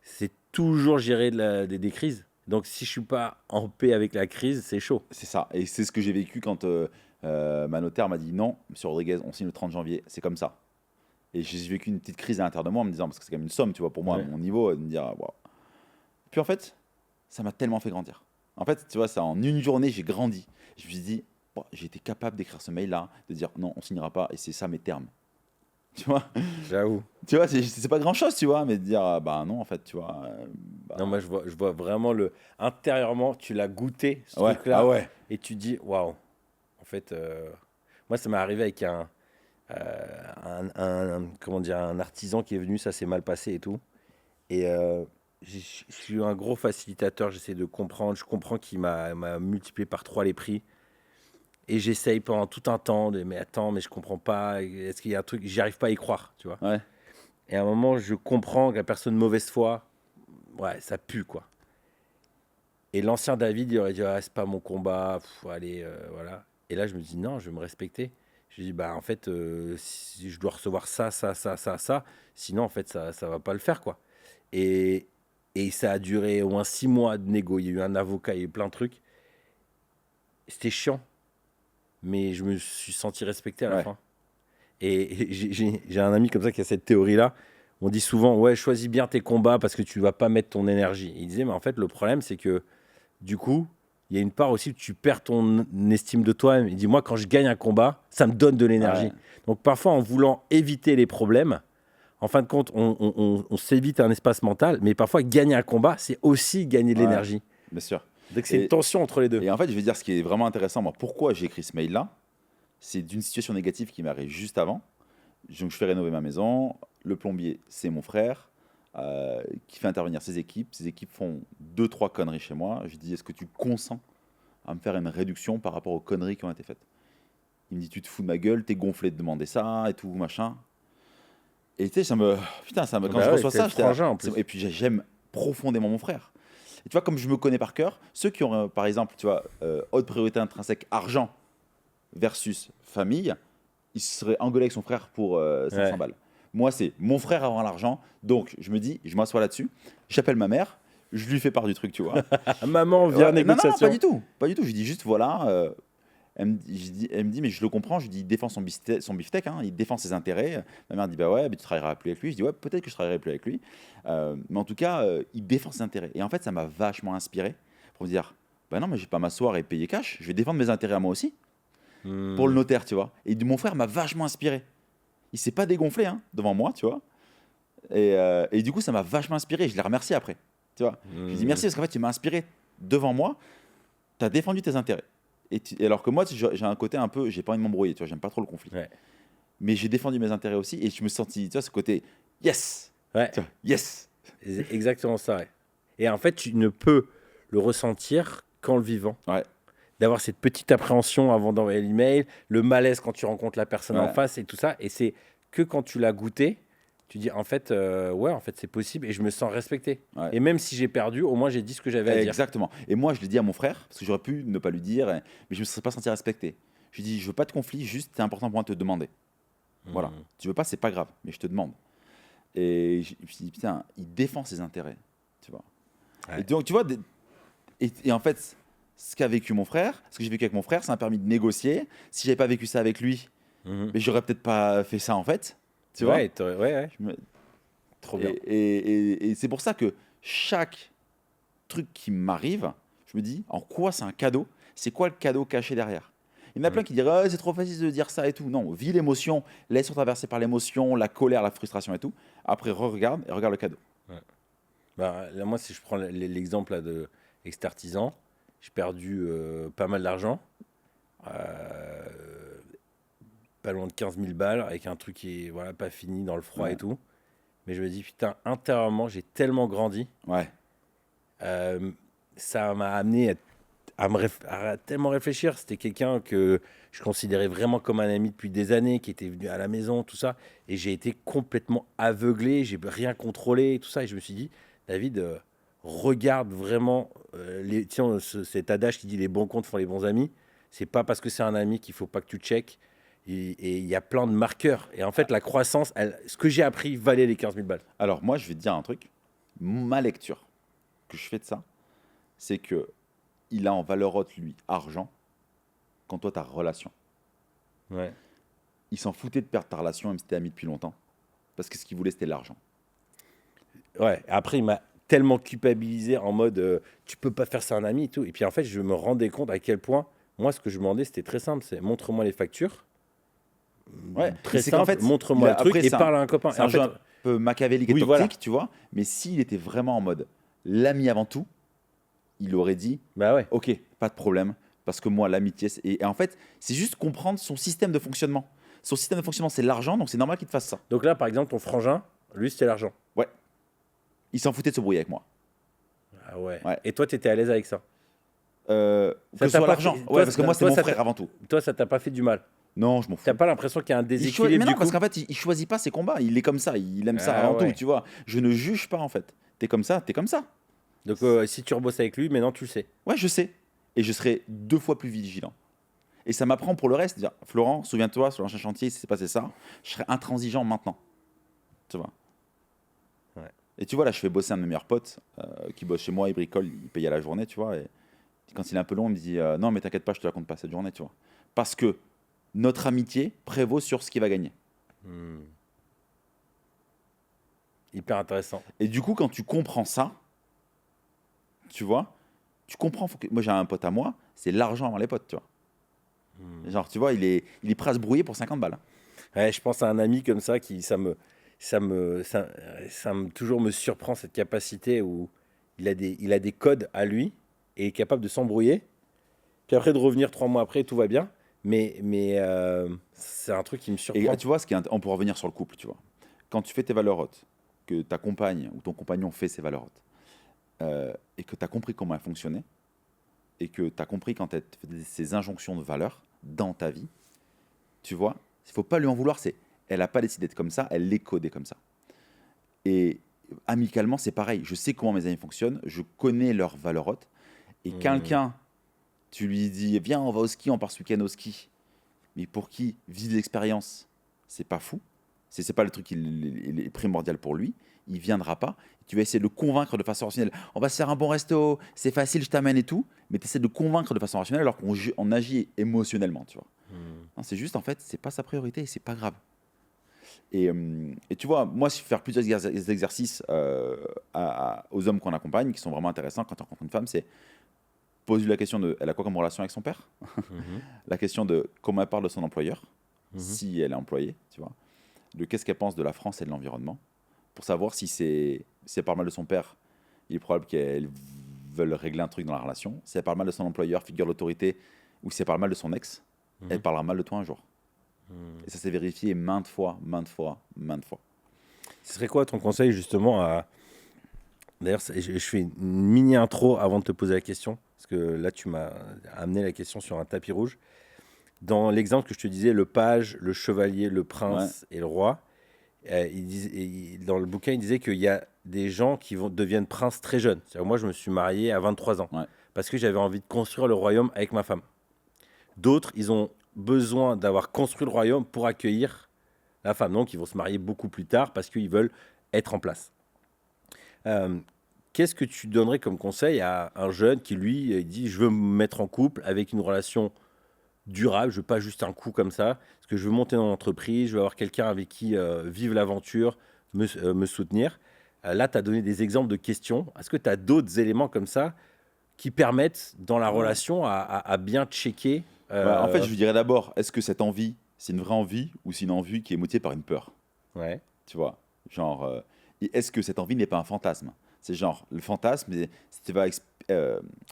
c'est toujours gérer des crises. Donc, si je suis pas en paix avec la crise, c'est chaud. C'est ça. Et c'est ce que j'ai vécu quand ma notaire m'a dit non, monsieur Rodriguez, on signe le 30 janvier. C'est comme ça. Et j'ai vécu une petite crise à l'intérieur de moi en me disant, parce que c'est quand même une somme, tu vois, pour moi, Ouais. à mon niveau, de me dire, waouh. Puis en fait, ça m'a tellement fait grandir. En fait, tu vois, ça, en une journée, j'ai grandi. Je me suis dit, bon, j'ai été capable d'écrire ce mail-là, de dire non, on signera pas, et c'est ça mes termes. Tu vois, J'avoue. tu vois, c'est pas grand-chose, tu vois, mais de dire, bah non, en fait, tu vois. Bah, Non, moi, je vois vraiment intérieurement, tu l'as goûté, ce ouais, truc-là. ah ouais. Et tu dis, waouh, en fait, moi, ça m'est arrivé avec comment dire, un artisan qui est venu, ça s'est mal passé et tout. Et je suis un gros facilitateur, j'essaie de comprendre. Je comprends qu'il m'a multiplié par 3 les prix. Et j'essaye pendant tout un temps mais attends, mais je comprends pas. Est-ce qu'il y a un truc, j'y arrive pas à y croire, tu vois. Ouais. Et à un moment, je comprends que la personne de mauvaise foi, ouais, ça pue, quoi. Et l'ancien David, il aurait dit, ah, c'est pas mon combat, allez, voilà. Et là, je me dis, non, je vais me respecter. Je dis, bah, en fait, si je dois recevoir ça, sinon, en fait, ça va pas le faire, quoi. Et, et ça a duré au moins 6 mois de négo. Il y a eu un avocat, il y a eu plein de trucs. C'était chiant, mais je me suis senti respecté à la Ouais. fin. Et j'ai un ami comme ça qui a cette théorie-là. On dit souvent, ouais, choisis bien tes combats parce que tu vas pas mettre ton énergie. Il disait, mais en fait, le problème, c'est que du coup, il y a une part aussi où tu perds ton estime de toi-même. Il dit, moi, quand je gagne un combat, ça me donne de l'énergie. Ouais. Donc, parfois, en voulant éviter les problèmes, en fin de compte, on s'évite un espace mental, mais parfois, gagner un combat, c'est aussi gagner de Ouais. l'énergie. Bien sûr. Donc, c'est Et- une tension entre les deux. Et en fait, je vais dire ce qui est vraiment intéressant, moi, pourquoi j'ai écrit ce mail-là, c'est d'une situation négative qui m'arrive juste avant. Donc, je fais rénover ma maison. Le plombier, c'est mon frère qui fait intervenir ses équipes. Ses équipes font 2-3 conneries chez moi. Je dis, est-ce que tu consens à me faire une réduction par rapport aux conneries qui ont été faites? Il me dit, tu te fous de ma gueule, t'es gonflé de demander ça et tout, machin. Et tu sais, ça me. Putain, ça me. Quand Bah je ouais, reçois c'est ça, le j'étais là- frangin, en plus. Et puis j'aime profondément mon frère. Et tu vois, comme je me connais par cœur, ceux qui ont, par exemple, tu vois, haute priorité intrinsèque, argent versus famille, il se serait engueulé avec son frère pour 500 Ouais. balles. Moi, c'est mon frère avant l'argent. Donc, je me dis, je m'assois là-dessus. J'appelle ma mère. Je lui fais part du truc, tu vois. Maman, viens, Ouais, non, négociation. pas du tout. Pas du tout. Je lui dis juste, voilà. Elle me dit, mais je le comprends. Je lui dis, il défend son beefsteak, hein, il défend ses intérêts. Ma mère dit, bah ouais, mais tu travailleras plus avec lui. Je dis, ouais, peut-être que je travaillerai plus avec lui. Mais en tout cas, il défend ses intérêts. Et en fait, ça m'a vachement inspiré pour me dire, bah non, mais je vais pas m'asseoir et payer cash. Je vais défendre mes intérêts à moi aussi pour le notaire, tu vois. Et mon frère m'a vachement inspiré. Il s'est pas dégonflé hein, devant moi, tu vois. Et du coup, ça m'a vachement inspiré. Je l'ai remercié après, tu vois. Je lui ai dit merci parce qu'en fait, tu m'as inspiré devant moi. Tu as défendu tes intérêts. Et alors que moi, j'ai un côté un peu, j'ai pas envie de m'embrouiller, tu vois. J'aime pas trop le conflit. Ouais. Mais j'ai défendu mes intérêts aussi et je me sentis, tu vois, ce côté yes, Ouais. tu vois, yes. C'est exactement ça. Ouais. Et en fait, tu ne peux le ressentir qu'en le vivant. Ouais. D'avoir cette petite appréhension avant d'envoyer l'email, le malaise quand tu rencontres la personne en Ouais. face et tout ça. Et c'est que quand tu l'as goûté, tu dis en fait, ouais, en fait, c'est possible et je me sens respecté. Ouais. Et même si j'ai perdu, au moins j'ai dit ce que j'avais à dire. Exactement. Et moi, je l'ai dit à mon frère, parce que j'aurais pu ne pas lui dire, mais je ne me serais pas senti respecté. Je lui ai dit, je veux pas de conflit, juste c'est important pour moi de te demander. Voilà. Tu veux pas, c'est pas grave, mais je te demande. Et je me suis dit, putain, il défend ses intérêts, tu vois. Ouais. Et donc, tu vois, et en fait, ce qu'a vécu mon frère, ce que j'ai vécu avec mon frère, ça m'a permis de négocier. Si j'avais pas vécu ça avec lui, Mhm. mais j'aurais peut-être pas fait ça en fait, tu vois. Ouais. Je me- Trop bien. Et c'est pour ça que chaque truc qui m'arrive, je me dis, en quoi c'est un cadeau? C'est quoi le cadeau caché derrière? Il y en a plein qui diraient, ah, c'est trop facile de dire ça et tout. Non, vis l'émotion, laisse-toi traverser par l'émotion, la colère, la frustration et tout. Après, regarde et regarde le cadeau. Bah, là, moi, si je prends l'exemple là, de ex-artisan, j'ai perdu pas mal d'argent. Euh, Pas loin de 15 000 balles avec un truc qui est voilà, pas fini dans le froid Ouais. et tout. Mais je me dis, putain, intérieurement, j'ai tellement grandi. Ouais, Ça m'a amené à tellement réfléchir. C'était quelqu'un que je considérais vraiment comme un ami depuis des années, qui était venu à la maison, tout ça. Et j'ai été complètement aveuglé, j'ai rien contrôlé, tout ça. Et je me suis dit, David, regarde vraiment tiens, cet adage qui dit les bons comptes font les bons amis. C'est pas parce que c'est un ami qu'il faut pas que tu checkes. Et il y a plein de marqueurs. Et en fait, la croissance, ce que j'ai appris valait les 15 000 balles. alors moi, je vais te dire un truc. Ma lecture que je fais de ça, c'est que il a en valeur haute, lui, argent, quand toi, ta relation. Ouais. Il s'en foutait de perdre ta relation, même si t'es ami depuis longtemps. Parce que ce qu'il voulait, c'était l'argent. Ouais, après, il m'a tellement culpabilisé en mode tu peux pas faire ça à un ami et tout. Et puis en fait, je me rendais compte à quel point, moi, ce que je me demandais, c'était très simple c'est montre-moi les factures. Ouais, Très c'est qu'en simple, fait, montre-moi le truc après, et parle à un copain. c'est Et un en jeu fait, un peu machiavélique et oui, toxique, voilà. tu vois. Mais s'il était vraiment en mode l'ami avant tout, il aurait dit Bah ouais. ok, pas de problème, parce que moi, l'amitié, et en fait, c'est juste comprendre son système de fonctionnement. Son système de fonctionnement, c'est l'argent, donc c'est normal qu'il te fasse ça. Donc là, par exemple, ton frangin, lui, c'était l'argent. Ouais. Il s'en foutait de se brouiller avec moi. Ah ouais. Ouais. Et toi, tu étais à l'aise avec ça. Que Ça ce t'a soit pas l'argent. fait- Ouais, toi, parce que moi, c'est toi, mon ça frère t'a- avant tout. Toi, ça t'a pas fait du mal. Non, je m'en fous. T'as pas l'impression qu'il y a un déséquilibre Mais non, du parce coup. qu'en fait, il choisit pas ses combats. Il est comme ça. Il aime ça Ah avant ouais. tout, tu vois. Je ne juge pas, en fait. T'es comme ça, t'es comme ça. Donc si tu rebosses avec lui, maintenant tu le sais. Ouais, je sais. Et je serai 2 fois plus vigilant. Et ça m'apprend pour le reste. Dire, Florent, souviens-toi, sur l'ancien chantier, il s'est passé ça. Je serai intransigeant maintenant. Tu vois. Ouais. Et tu vois, là, je fais bosser un de mes meilleurs potes qui bosse chez moi, il bricole, il paye à la journée, tu vois. Et quand il est un peu long, il me dit non, mais t'inquiète pas, je te la compte pas cette journée, tu vois. Parce que notre amitié prévaut sur ce qu'il va gagner. Hyper intéressant. Et du coup, quand tu comprends ça, tu vois, tu comprends. Moi, j'ai un pote à moi, c'est l'argent avant les potes, tu vois. Genre, tu vois, il est prêt à se brouiller pour 50 balles. Ouais, je pense à un ami comme ça qui ça me toujours me surprend cette capacité où il a des codes à lui et est capable de s'embrouiller. Puis après de revenir 3 mois après, tout va bien. Mais c'est un truc qui me Et surprend. tu vois, on pourra revenir sur le couple, tu vois. Quand tu fais tes valeurs hautes, que ta compagne ou ton compagnon fait ses valeurs hautes, et que tu as compris comment elles fonctionnaient, et que tu as compris quand elle te fait ces injonctions de valeurs dans ta vie, tu vois, il ne faut pas lui en vouloir, elle n'a pas décidé d'être comme ça, elle l'est codée comme ça. Et amicalement, c'est pareil. Je sais comment mes amis fonctionnent, je connais leurs valeurs hautes, et quelqu'un, tu lui dis, viens, on va au ski, on part ce week-end au ski, mais pour qui vivre l'expérience, c'est pas fou, c'est pas le truc qui est primordial pour lui, il viendra pas. Tu vas essayer de le convaincre de façon rationnelle. On va se faire un bon resto, c'est facile, je t'amène et tout. Mais tu essaies de le convaincre de façon rationnelle alors qu'on agit émotionnellement, tu vois. Non, c'est juste, en fait, c'est pas sa priorité et c'est pas grave. Et tu vois, moi, faire plusieurs exercices aux hommes qu'on accompagne, qui sont vraiment intéressants quand on rencontre une femme, c'est poser la question de, elle a quoi comme relation avec son père? Mhm. La question de comment elle parle de son employeur, Mhm. si elle est employée, tu vois. De qu'est-ce qu'elle pense de la France et de l'environnement, pour savoir si elle parle mal de son père, il est probable qu'elle veuille régler un truc dans la relation. Si elle parle mal de son employeur, figure d'autorité, ou si elle parle mal de son ex, elle Mhm. parlera mal de toi un jour. Mhm. Et ça s'est vérifié maintes fois, maintes fois, maintes fois. Ce serait quoi ton conseil justement à... D'ailleurs, je fais une mini intro avant de te poser la question, parce que là, tu m'as amené la question sur un tapis rouge. Dans l'exemple que je te disais, le page, le chevalier, le Ouais, prince et le roi, dans le bouquin, il disait qu'il y a des gens qui deviennent princes très jeunes. C'est-à-dire, moi, je me suis marié à 23 ans ouais. parce que j'avais envie de construire le royaume avec ma femme. D'autres, ils ont besoin d'avoir construit le royaume pour accueillir la femme. Donc, ils vont se marier beaucoup plus tard parce qu'ils veulent être en place. Euh, Qu'est-ce que tu donnerais comme conseil à un jeune qui, lui, dit, je veux me mettre en couple avec une relation durable, je veux pas juste un coup comme ça, parce que je veux monter dans l'entreprise, je veux avoir quelqu'un avec qui vivre l'aventure, me soutenir. Là, tu as donné des exemples de questions. Est-ce que tu as d'autres éléments comme ça qui permettent, dans la Ouais. relation, à bien checker Bah, en fait, je vous dirais d'abord, est-ce que cette envie, c'est une vraie envie ou c'est une envie qui est motivée par une peur? Ouais. Tu vois, genre, et est-ce que cette envie n'est pas un fantasme? C'est genre, le fantasme, c'est que tu vas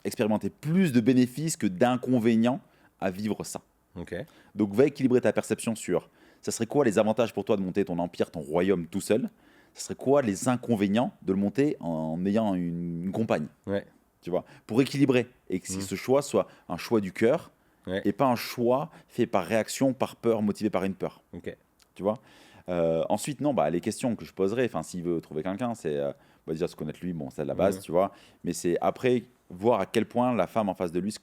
expérimenter plus de bénéfices que d'inconvénients à vivre ça. Ok. Donc, va équilibrer ta perception sur, ça serait quoi les avantages pour toi de monter ton empire, ton royaume tout seul? Ça serait quoi les inconvénients de le monter en ayant une compagne? Ouais. Tu vois, pour équilibrer et que si Mhm. ce choix soit un choix du cœur Ouais. et pas un choix fait par réaction, par peur, motivé par une peur. Ok. Tu vois. Ensuite, non, bah, les questions que je poserai, enfin, s'il veut trouver quelqu'un, c'est déjà se connaître lui, bon, c'est la base, Mhm. tu vois. Mais c'est après voir à quel point la femme en face de lui se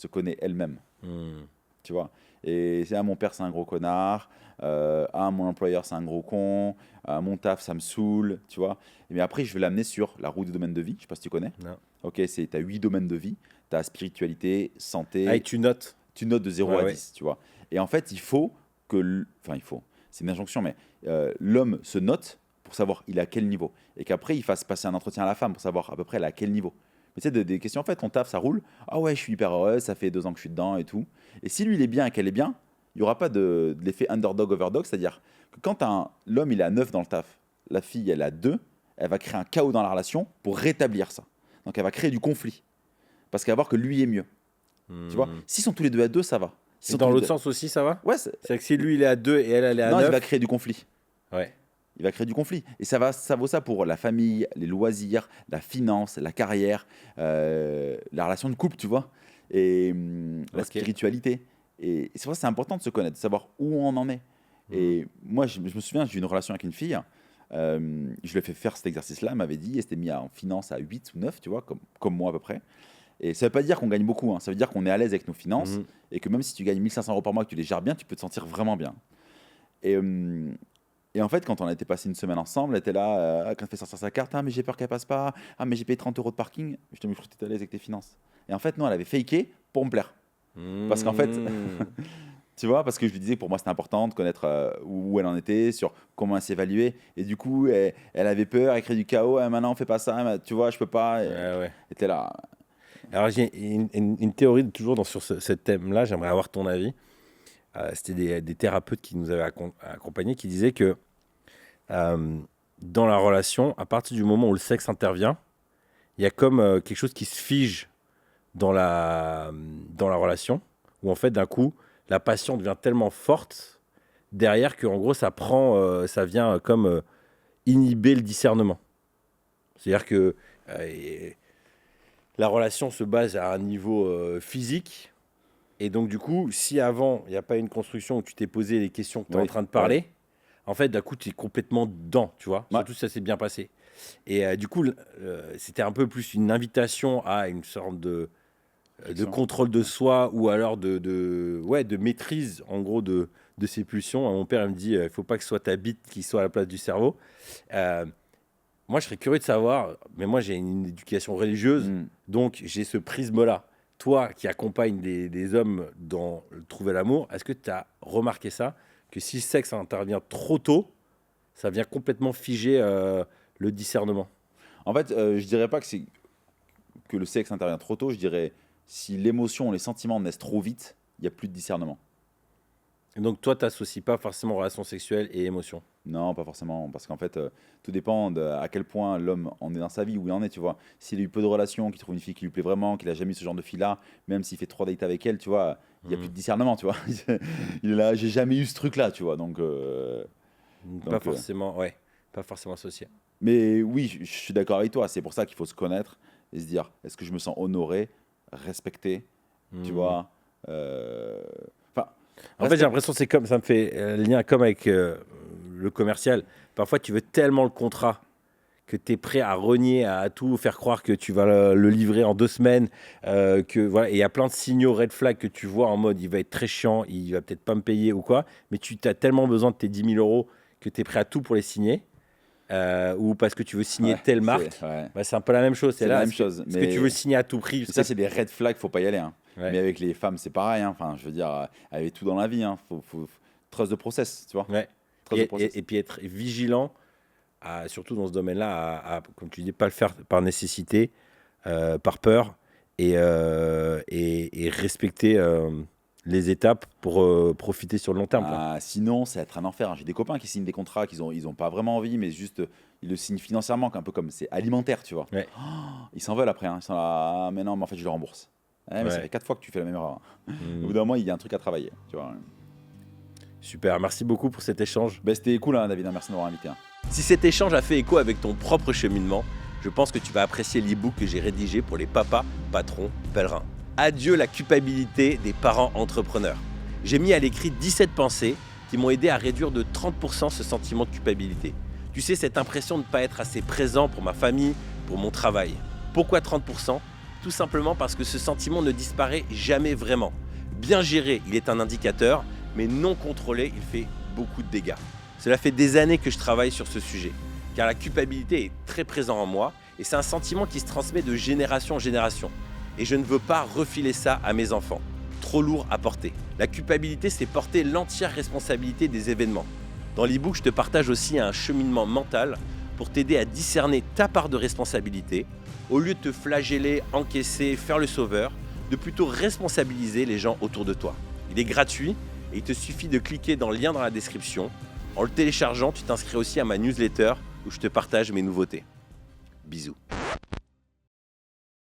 connaît elle-même, Mhm. tu vois. Et c'est mon père, c'est un gros connard. Mon employeur, c'est un gros con. Mon taf, ça me saoule, tu vois. Mais après, je vais l'amener sur la roue des domaines de vie. Je sais pas si tu connais. Non. Ok, tu as 8 domaines de vie. Tu as spiritualité, Ah, et santé, tu notes. tu notes de zéro Ouais, à ouais. 10, tu vois. Et en fait, il faut que. Enfin, il faut. C'est une injonction, mais l'homme se note pour savoir il est à quel niveau. Et qu'après, il fasse passer un entretien à la femme pour savoir à peu près elle est à quel niveau. Mais tu sais, des questions, en fait, ton taf, ça roule. Ah ouais, je suis hyper heureuse, ça fait 2 ans que je suis dedans et tout. Et si lui, il est bien et qu'elle est bien, il n'y aura pas de l'effet underdog, overdog. C'est-à-dire que quand l'homme, il est à 9 dans le taf, la fille, elle est à 2, elle va créer un chaos dans la relation pour rétablir ça. Donc, elle va créer du conflit. Parce qu'elle va voir que lui est mieux. Tu vois, Mhm. s'ils sont tous les deux à 2, ça va. S'ils Et sont tous dans les l'autre deux. sens aussi, ça va? Ouais, C'est-à-dire que si lui, il est à 2 et elle est à non, il va 9. créer du conflit. Ouais. Il va créer du conflit. Et ça vaut ça pour la famille, les loisirs, la finance, la carrière, la relation de couple, tu vois, et la Ok. spiritualité. Et c'est pour ça que c'est important de se connaître, de savoir où on en est. Mhm. Et moi, je me souviens, j'ai eu une relation avec une fille. Je lui ai fait faire cet exercice-là, elle m'avait dit, elle s'était mis en finance à 8 ou 9, tu vois, comme moi à peu près. Et ça veut pas dire qu'on gagne beaucoup, hein. Ça veut dire qu'on est à l'aise avec nos finances Mhm. et que même si tu gagnes 1 500 € par mois et que tu les gères bien, tu peux te sentir vraiment bien. Et, et en fait, quand on a été passé une semaine ensemble, elle était là, quand elle fait sortir sa carte, ah mais j'ai peur qu'elle passe pas, ah mais j'ai payé 30 € de parking, je te dis, tu es à l'aise avec tes finances. Et en fait, non, elle avait faké pour me plaire. Parce qu'en fait, Mhm. tu vois, parce que je lui disais que pour moi c'était important de connaître où elle en était, sur comment elle s'évaluait. Et du coup, elle avait peur, elle crée du chaos, ah, maintenant on fait pas ça, tu vois, je peux pas. Et, Ouais, ouais. elle était là. Alors, j'ai une théorie toujours sur ce thème-là, j'aimerais avoir ton avis. C'était des thérapeutes qui nous avaient accompagnés qui disaient que euh, dans la relation, à partir du moment où le sexe intervient, il y a comme quelque chose qui se fige dans la relation, où en fait, d'un coup, la passion devient tellement forte derrière que, en gros, ça vient comme inhiber le discernement. C'est-à-dire que la relation se base à un niveau physique. Et donc, du coup, si avant, il n'y a pas une construction où tu t'es posé les questions que tu es en Oui, train de ouais, parler, en fait, d'un coup, tu es complètement dedans, tu vois. ouais, Surtout si ça s'est bien passé. Et du coup, c'était un peu plus une invitation à une sorte de fiction. contrôle de soi ou alors ouais, de maîtrise, en gros, de de ses pulsions. Mon père il me dit, il ne faut pas que ce soit ta bite qui soit à la place du cerveau. Moi, je serais curieux de savoir, mais moi, j'ai une éducation religieuse, donc j'ai ce prisme-là. Toi, qui accompagne des hommes dans trouver l'amour, est-ce que tu as remarqué ça, que si le sexe intervient trop tôt, ça vient complètement figer le discernement? En fait, je dirais pas que le sexe intervient trop tôt. Je dirais si l'émotion, les sentiments naissent trop vite, il n'y a plus de discernement. Et donc, toi, tu n'associes pas forcément relations sexuelles et émotions? Non, pas forcément, parce qu'en fait, tout dépend à quel point l'homme en est dans sa vie, où il en est, tu vois. S'il a eu peu de relations, qu'il trouve une fille qui lui plaît vraiment, qu'il a jamais eu ce genre de fille-là, même s'il fait 3 dates avec elle, tu vois, il n'y a plus de discernement, tu vois. Il est là, j'ai jamais eu ce truc-là, tu vois, donc... Pas forcément, ouais, pas forcément associé. Mais oui, je suis d'accord avec toi, c'est pour ça qu'il faut se connaître et se dire, est-ce que je me sens honoré, respecté, tu vois En fait, j'ai l'impression que c'est comme, ça me fait lien comme avec le commercial. Parfois, tu veux tellement le contrat que tu es prêt à renier, à tout faire croire que tu vas le livrer en 2 semaines. Voilà. Et il y a plein de signaux red flag que tu vois en mode il va être très chiant, il va peut-être pas me payer ou quoi. Mais tu as tellement besoin de tes 10 000 euros que tu es prêt à tout pour les signer. Ou parce que tu veux signer telle marque. C'est un peu la même chose. C'est la même chose. Parce que tu veux signer à tout prix. Ça, c'est des red flags, faut pas y aller. Hein. Mais avec les femmes, c'est pareil. Hein. Enfin, je veux dire, avec tout dans la vie, hein. Faut trust de process, tu vois. Et puis être vigilant, surtout dans ce domaine-là, comme tu dis, pas le faire par nécessité, par peur, et respecter les étapes pour profiter sur le long terme. Sinon, c'est être un enfer. Hein. J'ai des copains qui signent des contrats qu'ils ont pas vraiment envie, mais juste ils le signent financièrement, un peu comme c'est alimentaire, tu vois. Ils s'en veulent après. Hein. Ils sont là, mais non, mais en fait, je le rembourse. Mais ça fait 4 fois que tu fais la même erreur. Au bout d'un moment, il y a un truc à travailler, tu vois. Super, merci beaucoup pour cet échange. C'était cool, hein, David, merci de m'avoir invité. Hein. Si cet échange a fait écho avec ton propre cheminement, je pense que tu vas apprécier l'e-book que j'ai rédigé pour les papas, patrons, pèlerins. Adieu la culpabilité des parents entrepreneurs. J'ai mis à l'écrit 17 pensées qui m'ont aidé à réduire de 30% ce sentiment de culpabilité. Tu sais, cette impression de ne pas être assez présent pour ma famille, pour mon travail. Pourquoi 30%? Tout simplement parce que ce sentiment ne disparaît jamais vraiment. Bien géré, il est un indicateur, mais non contrôlé, il fait beaucoup de dégâts. Cela fait des années que je travaille sur ce sujet, car la culpabilité est très présente en moi et c'est un sentiment qui se transmet de génération en génération. Et je ne veux pas refiler ça à mes enfants. Trop lourd à porter. La culpabilité, c'est porter l'entière responsabilité des événements. Dans l'e-book, je te partage aussi un cheminement mental pour t'aider à discerner ta part de responsabilité, au lieu de te flageller, encaisser, faire le sauveur, de plutôt responsabiliser les gens autour de toi. Il est gratuit et il te suffit de cliquer dans le lien dans la description. En le téléchargeant, tu t'inscris aussi à ma newsletter où je te partage mes nouveautés. Bisous.